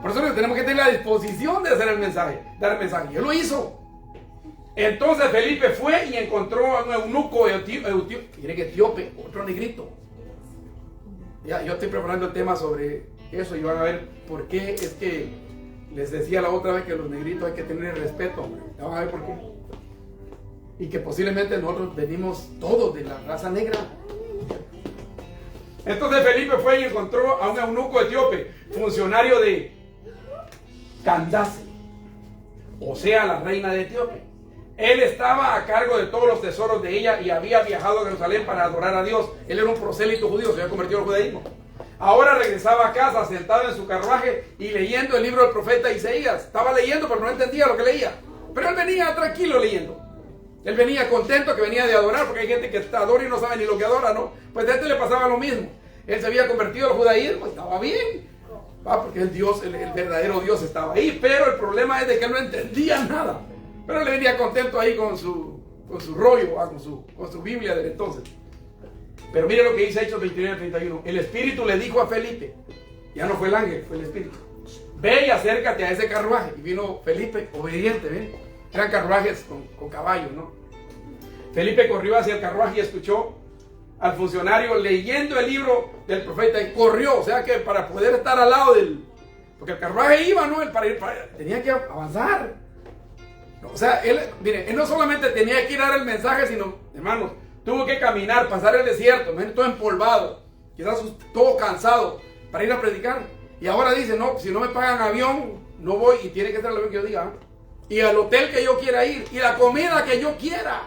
Por eso tenemos que tener la disposición de hacer el mensaje, dar el mensaje. Él lo hizo. Entonces Felipe fue y encontró a un eunuco etíope, otro negrito. Ya, yo estoy preparando el tema sobre eso y van a ver por qué es que les decía la otra vez que los negritos hay que tener respeto. Ya van a ver por qué. Y que posiblemente nosotros venimos todos de la raza negra. Entonces Felipe fue y encontró a un eunuco etíope, funcionario de Candace, o sea, la reina de Etiopía. Él estaba a cargo de todos los tesoros de ella y había viajado a Jerusalén para adorar a Dios. Él era un prosélito judío, se había convertido al judaísmo. Ahora regresaba a casa sentado en su carruaje y leyendo el libro del profeta Isaías. Estaba leyendo, pero no entendía lo que leía. Pero él venía tranquilo leyendo. Él venía contento, que venía de adorar, porque hay gente que adora y no sabe ni lo que adora, ¿no? Pues a este le pasaba lo mismo. Él se había convertido al judaísmo, estaba bien. Porque el Dios, el verdadero Dios estaba ahí. Pero el problema es de que él no entendía nada. Pero él venía contento ahí con su rollo, con su Biblia del entonces. Pero mire lo que dice Hechos 29-31. El Espíritu le dijo a Felipe, ya no fue el ángel, fue el Espíritu: ve y acércate a ese carruaje. Y vino Felipe, obediente, ¿ven? Eran carruajes con caballos, ¿no? Felipe corrió hacia el carruaje y escuchó al funcionario leyendo el libro del profeta y corrió, o sea que para poder estar al lado del, porque el carruaje iba, ¿no? Tenía que avanzar. O sea, él no solamente tenía que ir a dar el mensaje, sino, hermanos, tuvo que caminar, pasar el desierto, todo empolvado, quizás todo cansado, para ir a predicar. Y ahora dice, no, si no me pagan avión, no voy, y tiene que ser el avión que yo diga, y al hotel que yo quiera ir, y la comida que yo quiera.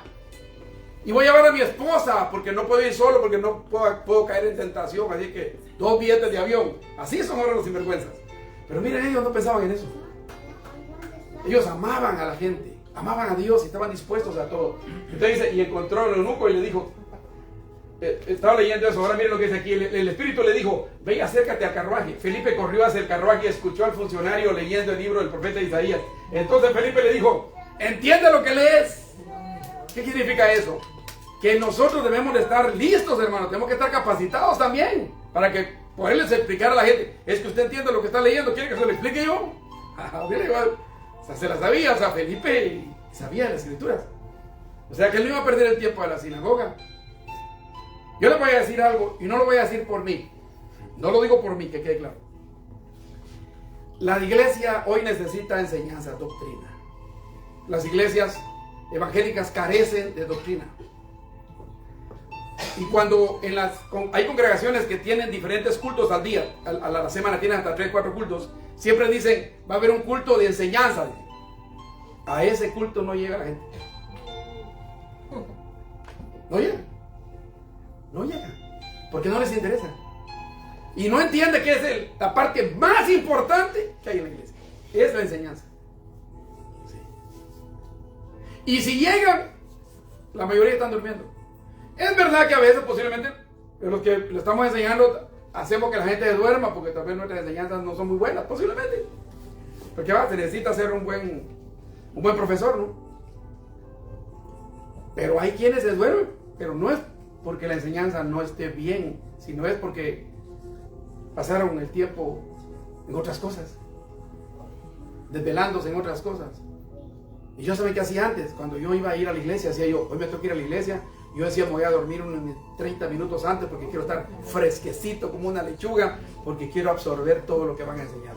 Y voy a ver a mi esposa, porque no puedo ir solo, porque no puedo caer en tentación, así que 2 billetes de avión. Así son ahora los sinvergüenzas. Pero miren, ellos no pensaban en eso. Ellos amaban a la gente, amaban a Dios y estaban dispuestos a todo. Entonces dice, y encontró al eunuco y le dijo, estaba leyendo eso, ahora miren lo que dice aquí, el Espíritu le dijo, ve y acércate al carruaje. Felipe corrió hacia el carruaje y escuchó al funcionario leyendo el libro del profeta Isaías. Entonces Felipe le dijo, ¿entiende lo que lees? ¿Qué significa eso? Que nosotros debemos de estar listos, hermanos, tenemos que estar capacitados también, para que poderles explicar a la gente, es que usted entiende lo que está leyendo, ¿quiere que se lo explique yo? O sea, se la sabía, o sea, Felipe sabía las escrituras. O sea, que él no iba a perder el tiempo de la sinagoga. Yo le voy a decir algo, y no lo voy a decir por mí, no lo digo por mí, que quede claro. La iglesia hoy necesita enseñanza, doctrina. Las iglesias evangélicas carecen de doctrina. Y cuando hay congregaciones que tienen diferentes cultos al día, a la semana tienen hasta 3, 4 cultos, siempre dicen, va a haber un culto de enseñanza. A ese culto no llega la gente. No llega. No llega. Porque no les interesa. Y no entiende que es la parte más importante que hay en la iglesia. Es la enseñanza. Sí. Y si llegan, la mayoría están durmiendo. Es verdad que a veces posiblemente los que le estamos enseñando hacemos que la gente se duerma porque tal vez nuestras enseñanzas no son muy buenas, posiblemente. Porque se necesita ser un buen profesor, ¿no? Pero hay quienes se duermen, pero no es porque la enseñanza no esté bien, sino es porque pasaron el tiempo en otras cosas, desvelándose en otras cosas. Y yo sabía qué hacía antes, cuando yo iba a ir a la iglesia, decía yo, hoy me tengo que ir a la iglesia. Yo decía, me voy a dormir unos 30 minutos antes porque quiero estar fresquecito como una lechuga, porque quiero absorber todo lo que van a enseñar.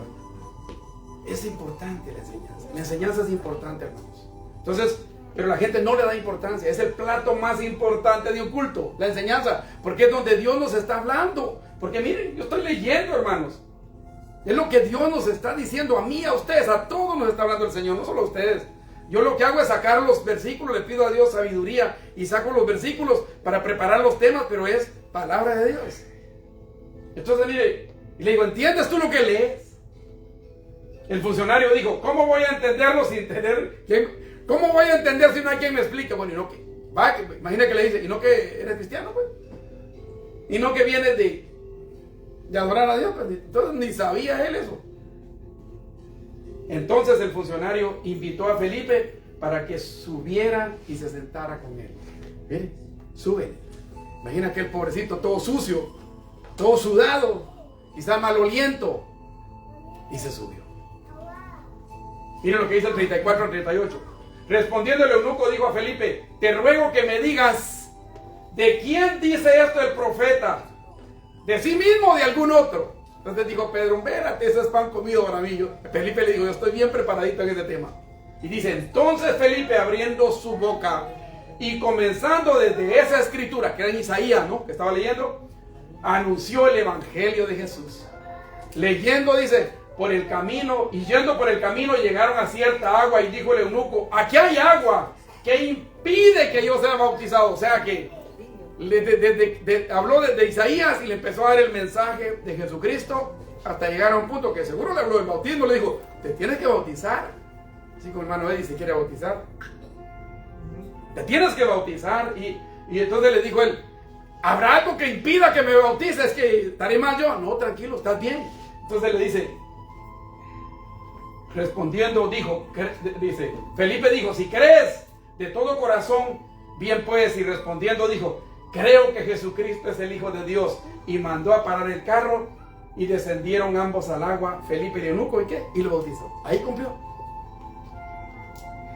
Es importante la enseñanza. La enseñanza es importante, hermanos. Entonces, pero la gente no le da importancia. Es el plato más importante de un culto, la enseñanza, porque es donde Dios nos está hablando. Porque miren, yo estoy leyendo, hermanos. Es lo que Dios nos está diciendo a mí, a ustedes, a todos nos está hablando el Señor, no solo a ustedes. Yo lo que hago es sacar los versículos, le pido a Dios sabiduría y saco los versículos para preparar los temas, pero es palabra de Dios. Entonces mire, y le digo, ¿entiendes tú lo que lees? El funcionario dijo, ¿cómo voy a entenderlo sin tener quien? ¿Cómo voy a entender si no hay quien me explique? Bueno, y no que, imagina que le dice, y no que eres cristiano, pues. Y no que vienes de adorar a Dios, pues. Entonces ni sabía él eso. Entonces el funcionario invitó a Felipe para que subiera y se sentara con él. Miren, sube. Imagina aquel pobrecito todo sucio, todo sudado, quizá maloliento, y se subió. Miren lo que dice el 34 al 38. Respondiendo el eunuco dijo a Felipe, te ruego que me digas, ¿de quién dice esto el profeta? ¿De sí mismo o de algún otro? Entonces dijo Pedro, espérate, eso es pan comido para mí. Felipe le dijo, yo estoy bien preparadito en este tema. Y dice, entonces Felipe abriendo su boca y comenzando desde esa escritura, que era en Isaías, ¿no? Que estaba leyendo, anunció el evangelio de Jesús. Leyendo, dice, por el camino, y yendo por el camino llegaron a cierta agua y dijo el eunuco, aquí hay agua que impide que yo sea bautizado. O sea que habló desde Isaías y le empezó a dar el mensaje de Jesucristo hasta llegar a un punto que seguro le habló del bautismo. Le dijo, te tienes que bautizar. Así como el hermano Eddie se quiere bautizar, te tienes que bautizar. Y entonces le dijo él, ¿habrá algo que impida que me bautice? ¿Es que estaré mal yo? No, tranquilo, estás bien. Entonces le dice, respondiendo dice, Felipe dijo, si crees de todo corazón, bien puedes. Y respondiendo dijo, creo que Jesucristo es el Hijo de Dios. Y mandó a parar el carro y descendieron ambos al agua, Felipe y el eunuco, ¿y qué? Y lo bautizó. Ahí cumplió.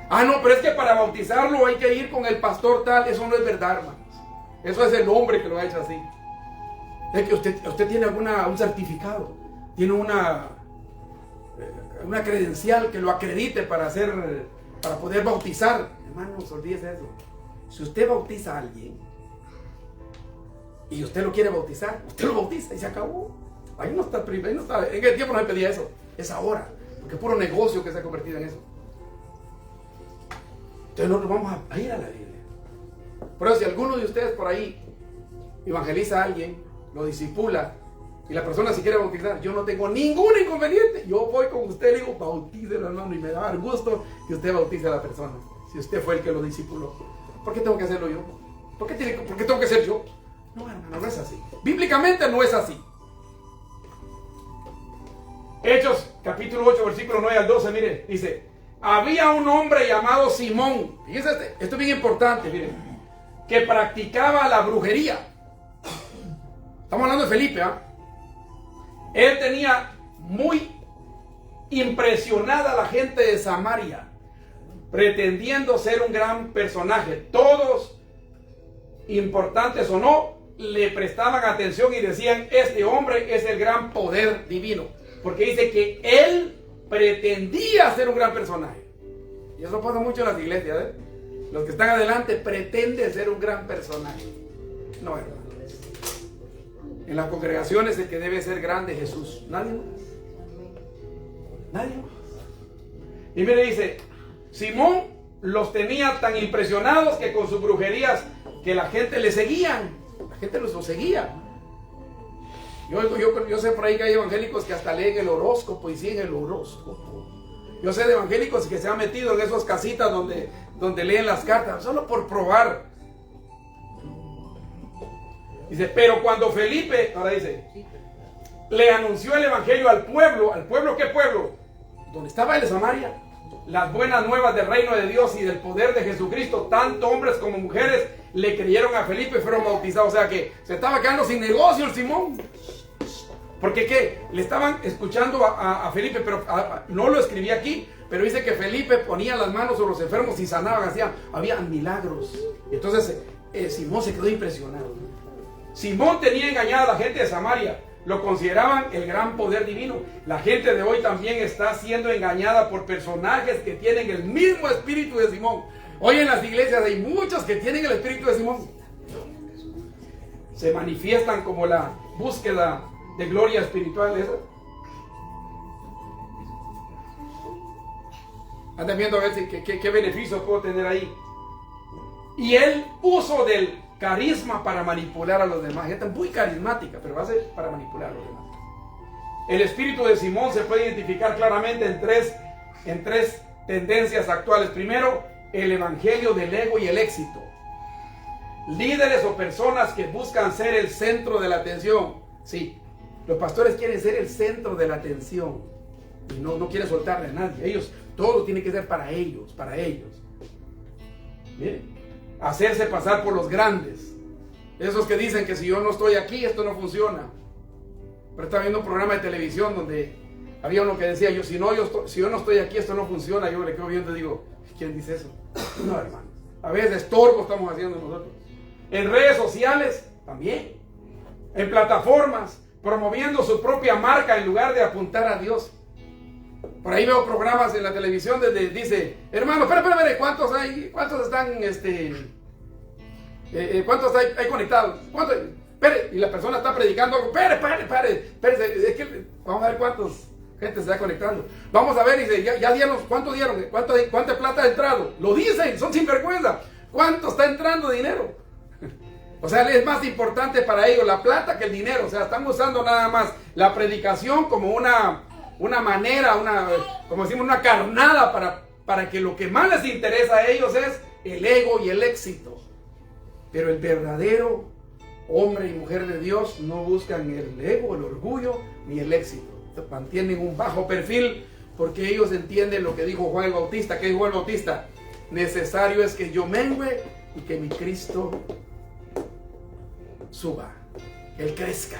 Ah, no, pero es que para bautizarlo hay que ir con el pastor tal. Eso no es verdad, hermanos. Eso es el hombre que lo ha hecho así. Es que usted tiene un certificado, tiene una credencial que lo acredite para poder bautizar. Hermanos, olvídese eso. Si usted bautiza a alguien y usted lo quiere bautizar, usted lo bautiza y se acabó. Ahí no está, en el tiempo no se pedía eso, es ahora, porque es puro negocio que se ha convertido en eso. Entonces nosotros vamos a ir a la Biblia. Por eso si alguno de ustedes por ahí evangeliza a alguien, lo discipula, y la persona se quiere bautizar, yo no tengo ningún inconveniente. Yo voy con usted y le digo, bautícelo, hermano, y me da gusto que usted bautice a la persona. Si usted fue el que lo discipuló, ¿por qué tengo que hacerlo yo? ¿Por qué tengo que ser yo? No, hermano, no es así. Bíblicamente no es así. Hechos, capítulo 8, versículo 9 al 12, mire, dice, había un hombre llamado Simón, fíjense, esto es bien importante, mire, que practicaba la brujería. Estamos hablando de Felipe, ¿ah? Él tenía muy impresionada a la gente de Samaria, pretendiendo ser un gran personaje. Todos, importantes o no, le prestaban atención y decían, este hombre es el gran poder divino. Porque dice que él pretendía ser un gran personaje. Y eso pasa mucho en las iglesias, ¿eh? Los que están adelante pretenden ser un gran personaje. No, hermano. En las congregaciones el que debe ser grande es Jesús. Nadie más. Nadie más. Y mire, dice, Simón los tenía tan impresionados que con sus brujerías que la gente le seguían. La gente los seguía. Yo sé por ahí que hay evangélicos que hasta leen el horóscopo y siguen el horóscopo. Yo sé de evangélicos que se han metido en esas casitas donde leen las cartas, solo por probar. Dice, pero cuando Felipe, ahora dice, le anunció el evangelio al pueblo, ¿qué pueblo? Donde estaba él en Samaria, las buenas nuevas del reino de Dios y del poder de Jesucristo, tanto hombres como mujeres le creyeron a Felipe y fueron bautizados. O sea que se estaba quedando sin negocio el Simón. Porque ¿qué? Le estaban escuchando a Felipe, pero no lo escribí aquí, pero dice que Felipe ponía las manos sobre los enfermos y sanaban, había milagros. Entonces Simón se quedó impresionado. Simón tenía engañada a la gente de Samaria, lo consideraban el gran poder divino. La gente de hoy también está siendo engañada por personajes que tienen el mismo espíritu de Simón. Hoy en las iglesias hay muchos que tienen el espíritu de Simón. Se manifiestan como la búsqueda de gloria espiritual esa. Andan viendo a ver qué beneficios puedo tener ahí. Y el uso del carisma para manipular a los demás. Gente muy carismática, pero va a ser para manipular a los demás. El espíritu de Simón se puede identificar claramente en tres tendencias actuales. Primero, el evangelio del ego y el éxito. Líderes o personas que buscan ser el centro de la atención. Sí, los pastores quieren ser el centro de la atención y no quieren soltarle a nadie. Todo tiene que ser para ellos. Miren, hacerse pasar por los grandes. Esos que dicen que si yo no estoy aquí, esto no funciona. Pero estaba viendo un programa de televisión donde había uno que decía, si yo no estoy aquí, esto no funciona. Yo le quedo viendo y digo, ¿quién dice eso? No, hermano. A veces estorbo estamos haciendo nosotros. En redes sociales también. En plataformas, promoviendo su propia marca en lugar de apuntar a Dios. Por ahí veo programas en la televisión donde dice, hermano, espera, ¿cuántos están, cuántos hay conectados? Espere, y la persona está predicando algo, espere, es que vamos a ver cuántos gente se está conectando. Vamos a ver, dice, ya dieron, ¿cuánto dieron? ¿Cuánta plata ha entrado? Lo dicen, son sinvergüenza. ¿Cuánto está entrando dinero? O sea, es más importante para ellos la plata que el dinero. O sea, están usando nada más la predicación como una manera, como decimos, una carnada para que lo que más les interesa a ellos es el ego y el éxito. Pero el verdadero hombre y mujer de Dios no buscan el ego, el orgullo ni el éxito. Mantienen un bajo perfil porque ellos entienden lo que dijo Juan el Bautista. ¿Qué dijo Juan el Bautista? Necesario es que yo mengüe y que mi Cristo suba, que Él crezca.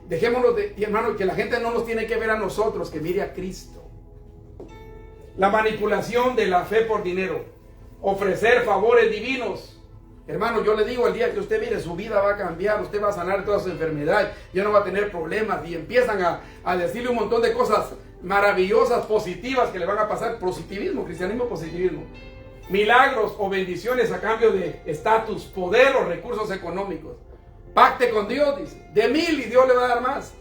Dejémonos hermano, que la gente no nos tiene que ver a nosotros, que mire a Cristo. La manipulación de la fe por dinero, ofrecer favores divinos Hermano, yo le digo, el día que usted mire, su vida va a cambiar, usted va a sanar todas sus enfermedades, ya no va a tener problemas, y empiezan a decirle un montón de cosas maravillosas, positivas que le van a pasar. Positivismo, cristianismo, positivismo. Milagros o bendiciones a cambio de estatus, poder o recursos económicos. Pacte con Dios, dice, de 1000 y Dios le va a dar más.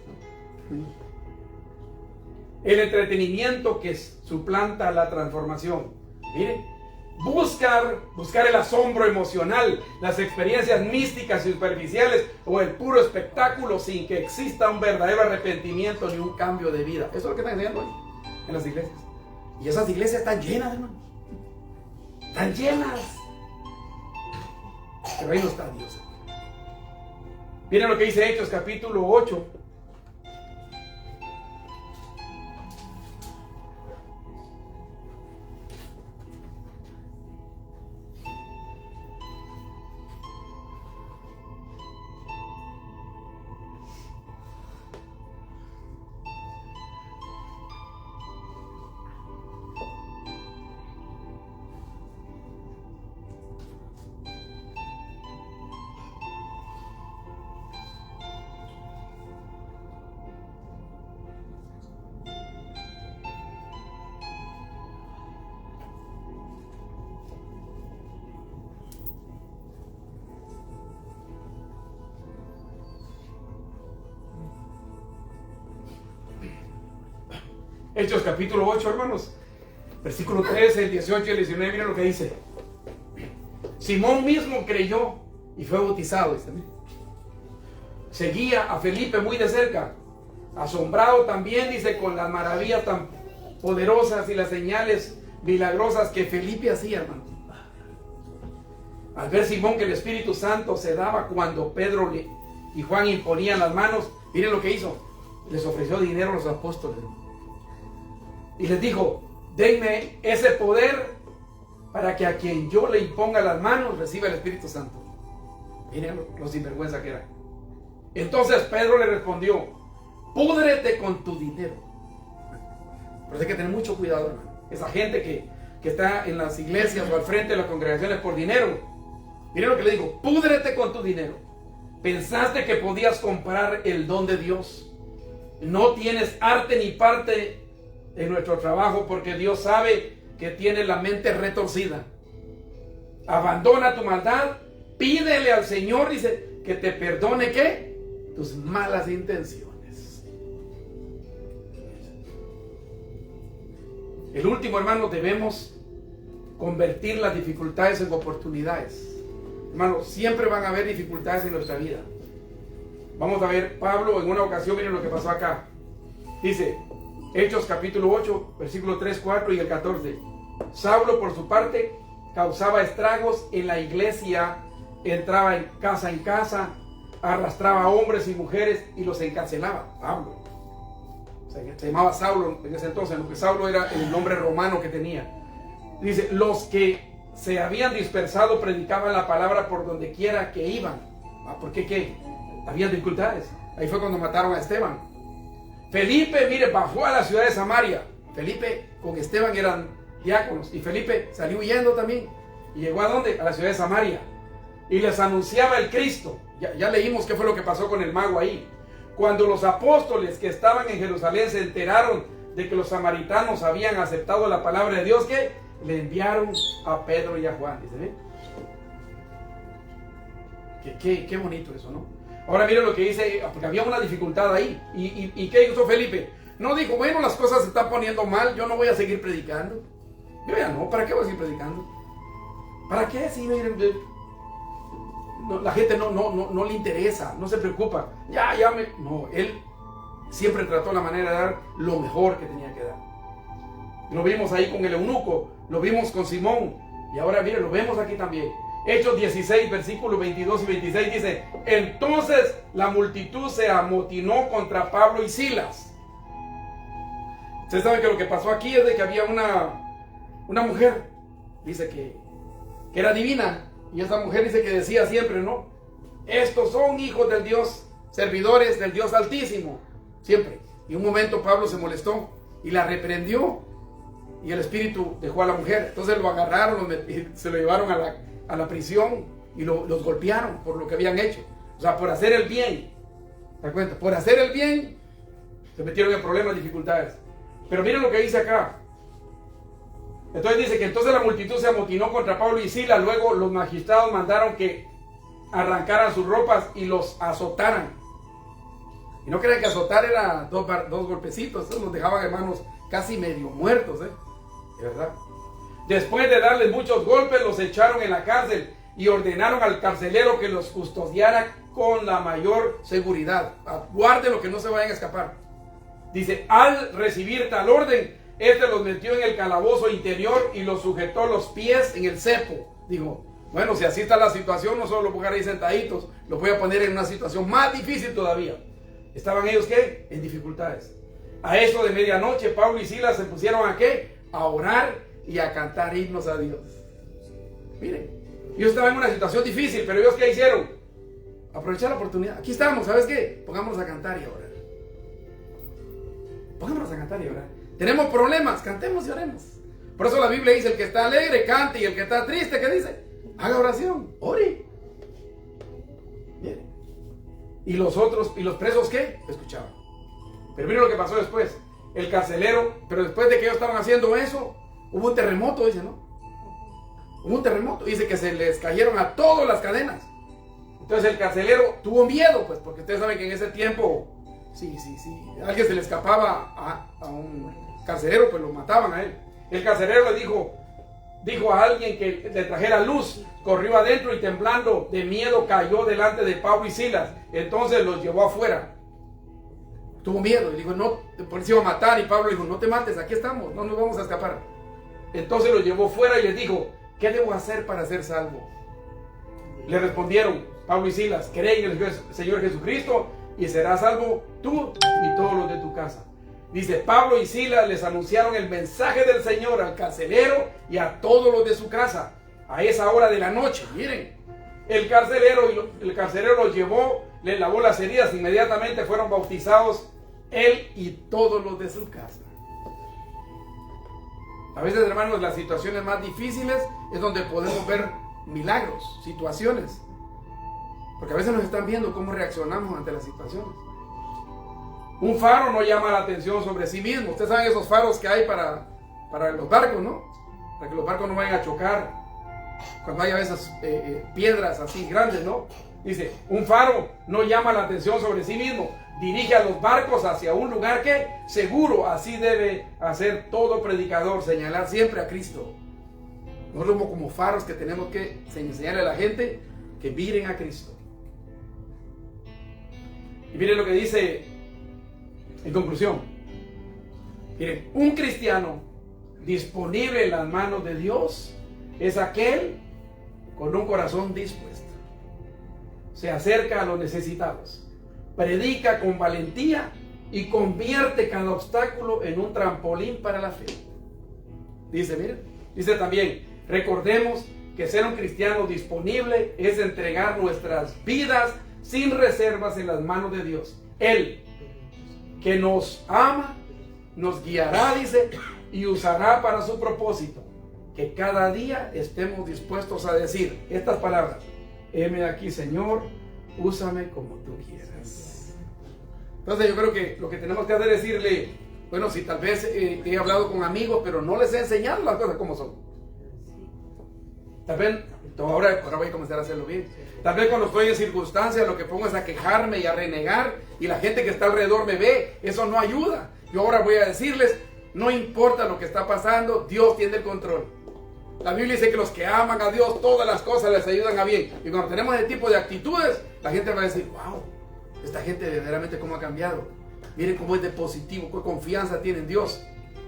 El entretenimiento que suplanta la transformación. Mire, buscar el asombro emocional, las experiencias místicas y superficiales o el puro espectáculo sin que exista un verdadero arrepentimiento ni un cambio de vida. Eso es lo que están enseñando hoy en las iglesias. Y esas iglesias están llenas, hermano. Están llenas. Pero ahí no está Dios. Miren lo que dice Hechos capítulo 8. Hechos capítulo 8, hermanos, versículo 13, el 18 y el 19, miren lo que dice. Simón mismo creyó y fue bautizado. Seguía a Felipe muy de cerca, asombrado también, dice, con las maravillas tan poderosas y las señales milagrosas que Felipe hacía, hermano. Al ver Simón que el Espíritu Santo se daba cuando Pedro y Juan imponían las manos, miren lo que hizo. Les ofreció dinero a los apóstoles. Y les dijo, denme ese poder para que a quien yo le imponga las manos reciba el Espíritu Santo. Miren lo sinvergüenza que era. Entonces Pedro le respondió, púdrete con tu dinero. Pero hay que tener mucho cuidado, hermano. Esa gente que está en las iglesias o al frente de las congregaciones por dinero. Miren lo que le digo, púdrete con tu dinero. ¿Pensaste que podías comprar el don de Dios? No tienes arte ni parte en nuestro trabajo porque Dios sabe que tienes la mente retorcida. Abandona tu maldad, pídele al Señor, dice, que te perdone, ¿qué? Tus malas intenciones. El último, hermano, debemos convertir las dificultades en oportunidades. Hermano, siempre van a haber dificultades en nuestra vida. Vamos a ver, Pablo en una ocasión, miren lo que pasó acá. Dice, Hechos capítulo 8, versículo 3, 4 y el 14. Saulo, por su parte, causaba estragos en la iglesia, entraba en casa, arrastraba a hombres y mujeres y los encarcelaba. Pablo. O sea, se llamaba Saulo en ese entonces, porque Saulo era el nombre romano que tenía. Dice, los que se habían dispersado predicaban la palabra por donde quiera que iban. ¿Por qué qué? Había dificultades. Ahí fue cuando mataron a Esteban. Felipe, mire, bajó a la ciudad de Samaria. Felipe con Esteban eran diáconos. Y Felipe salió huyendo también. ¿Y llegó a dónde? A la ciudad de Samaria. Y les anunciaba el Cristo. Ya leímos qué fue lo que pasó con el mago ahí. Cuando los apóstoles que estaban en Jerusalén se enteraron de que los samaritanos habían aceptado la palabra de Dios, ¿qué? Le enviaron a Pedro y a Juan. Dice, qué bonito eso, ¿no? Ahora miren lo que dice, porque había una dificultad ahí. ¿Y qué hizo Felipe? No dijo, bueno, las cosas se están poniendo mal, yo no voy a seguir predicando. Yo ya no, ¿para qué voy a seguir predicando? ¿Para qué? Sí, miren, no, la gente no le interesa, no se preocupa. No, él siempre trató la manera de dar lo mejor que tenía que dar. Lo vimos ahí con el eunuco, lo vimos con Simón, y ahora miren, lo vemos aquí también. Hechos 16, versículos 22 y 26 dice, entonces la multitud se amotinó contra Pablo y Silas. Ustedes saben que lo que pasó aquí es de que había una mujer, dice que era divina, y esa mujer dice que decía siempre, ¿no? Estos son hijos del Dios, servidores del Dios Altísimo, siempre. Y un momento Pablo se molestó y la reprendió, y el espíritu dejó a la mujer. Entonces lo agarraron, y se lo llevaron a la prisión. y los golpearon por lo que habían hecho. O sea, por hacer el bien. ¿Te das cuenta? Por hacer el bien se metieron en problemas, dificultades. Pero miren lo que dice acá. Entonces dice que entonces la multitud se amotinó contra Pablo y Silas. Luego los magistrados mandaron que arrancaran sus ropas y los azotaran. Y no crean que azotar era dos golpecitos. Los dejaban, hermanos, casi medio muertos, ¿de verdad? Después de darles muchos golpes, los echaron en la cárcel y ordenaron al carcelero que los custodiara con la mayor seguridad. Guarden lo que no se vayan a escapar. Dice, al recibir tal orden, este los metió en el calabozo interior y los sujetó los pies en el cepo. Digo, bueno, si así está la situación, no solo los voy a dejar ahí sentaditos, los voy a poner en una situación más difícil todavía. ¿Estaban ellos qué? En dificultades. A eso de medianoche, Pablo y Silas se pusieron a qué? A orar y a cantar himnos a Dios. Miren, ellos estaban en una situación difícil, pero ellos ¿qué hicieron? Aprovechar la oportunidad. Aquí estamos, ¿sabes qué? Pongámonos a cantar y a orar. Pongámonos a cantar y a orar. Tenemos problemas, cantemos y oremos. Por eso la Biblia dice, el que está alegre, cante, y el que está triste, ¿qué dice? Haga oración, ore. Miren. Y los otros, ¿y los presos qué? Escuchaban. Pero miren lo que pasó después. El carcelero, pero después de que ellos estaban haciendo eso, hubo un terremoto, dice, ¿no? Hubo un terremoto, dice que se les cayeron a todas las cadenas. Entonces el carcelero tuvo miedo, pues, porque ustedes saben que en ese tiempo, sí, alguien se le escapaba a un carcelero, pues lo mataban a él. El carcelero le dijo a alguien que le trajera luz, corrió adentro y temblando de miedo cayó delante de Pablo y Silas. Entonces los llevó afuera. Tuvo miedo y dijo, no, por eso iba a matar. Y Pablo dijo, no te mates, aquí estamos, no nos vamos a escapar. Entonces los llevó fuera y les dijo, ¿qué debo hacer para ser salvo? Le respondieron Pablo y Silas, cree en el Señor Jesucristo y serás salvo tú y todos los de tu casa. Dice, Pablo y Silas les anunciaron el mensaje del Señor al carcelero y a todos los de su casa a esa hora de la noche. Miren, el carcelero los llevó, les lavó las heridas, inmediatamente fueron bautizados él y todos los de su casa. A veces, hermanos, las situaciones más difíciles es donde podemos ver milagros, situaciones. Porque a veces nos están viendo cómo reaccionamos ante las situaciones. Un faro no llama la atención sobre sí mismo. Ustedes saben esos faros que hay para los barcos, ¿no? Para que los barcos no vayan a chocar cuando haya esas piedras así grandes, ¿no? Dice, un faro no llama la atención sobre sí mismo. Dirige a los barcos hacia un lugar que seguro. Así debe hacer todo predicador, señalar siempre a Cristo. Nosotros somos como faros que tenemos que enseñarle a la gente que miren a Cristo. Y miren lo que dice en conclusión. Miren, un cristiano disponible en las manos de Dios es aquel con un corazón dispuesto. Se acerca a los necesitados, predica con valentía y convierte cada obstáculo en un trampolín para la fe. Dice, miren, dice también, recordemos que ser un cristiano disponible es entregar nuestras vidas sin reservas en las manos de Dios. Él, que nos ama, nos guiará, dice, y usará para su propósito. Que cada día estemos dispuestos a decir estas palabras: heme aquí, Señor, úsame como tú quieras. Entonces yo creo que lo que tenemos que hacer es decirle, bueno, si tal vez he hablado con amigos, pero no les he enseñado las cosas como son. Tal vez, ahora voy a comenzar a hacerlo bien. Tal vez cuando estoy en circunstancias lo que pongo es a quejarme y a renegar, y la gente que está alrededor me ve, eso no ayuda. Yo ahora voy a decirles, no importa lo que está pasando, Dios tiene el control. La Biblia dice que los que aman a Dios, todas las cosas les ayudan a bien. Y cuando tenemos ese tipo de actitudes, la gente va a decir, wow, esta gente verdaderamente cómo ha cambiado. Miren cómo es de positivo, qué confianza tiene en Dios.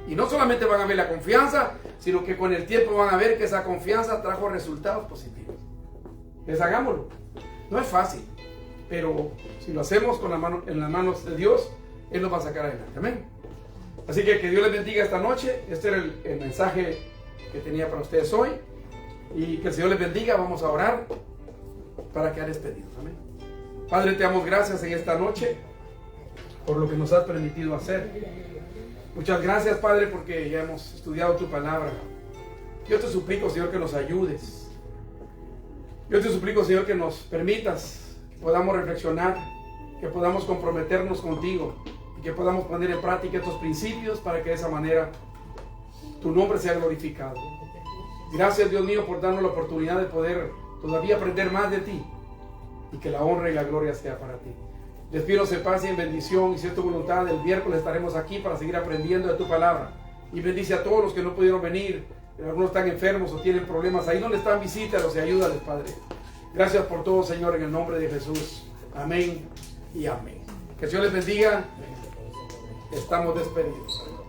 Y no solamente van a ver la confianza, sino que con el tiempo van a ver que esa confianza trajo resultados positivos. Les hagámoslo. No es fácil, pero si lo hacemos con en las manos de Dios, Él nos va a sacar adelante. Amén. Así que Dios les bendiga esta noche. Este era el mensaje que tenía para ustedes hoy. Y que el Señor les bendiga. Vamos a orar para quedar despedidos. Amén. Padre, te damos gracias en esta noche por lo que nos has permitido hacer. Muchas gracias, Padre, porque ya hemos estudiado tu palabra. Yo te suplico, Señor, que nos ayudes. Yo te suplico, Señor, que nos permitas que podamos reflexionar, que podamos comprometernos contigo y que podamos poner en práctica estos principios para que de esa manera tu nombre sea glorificado. Gracias, Dios mío, por darnos la oportunidad de poder todavía aprender más de ti y que la honra y la gloria sea para ti. Les pido se paz y en bendición, y si es tu voluntad, el miércoles estaremos aquí para seguir aprendiendo de tu palabra. Y bendice a todos los que no pudieron venir, algunos están enfermos o tienen problemas. Ahí donde están, visítalos y ayúdales, Padre. Gracias por todo, Señor, en el nombre de Jesús. Amén y amén. Que el Señor les bendiga. Estamos despedidos.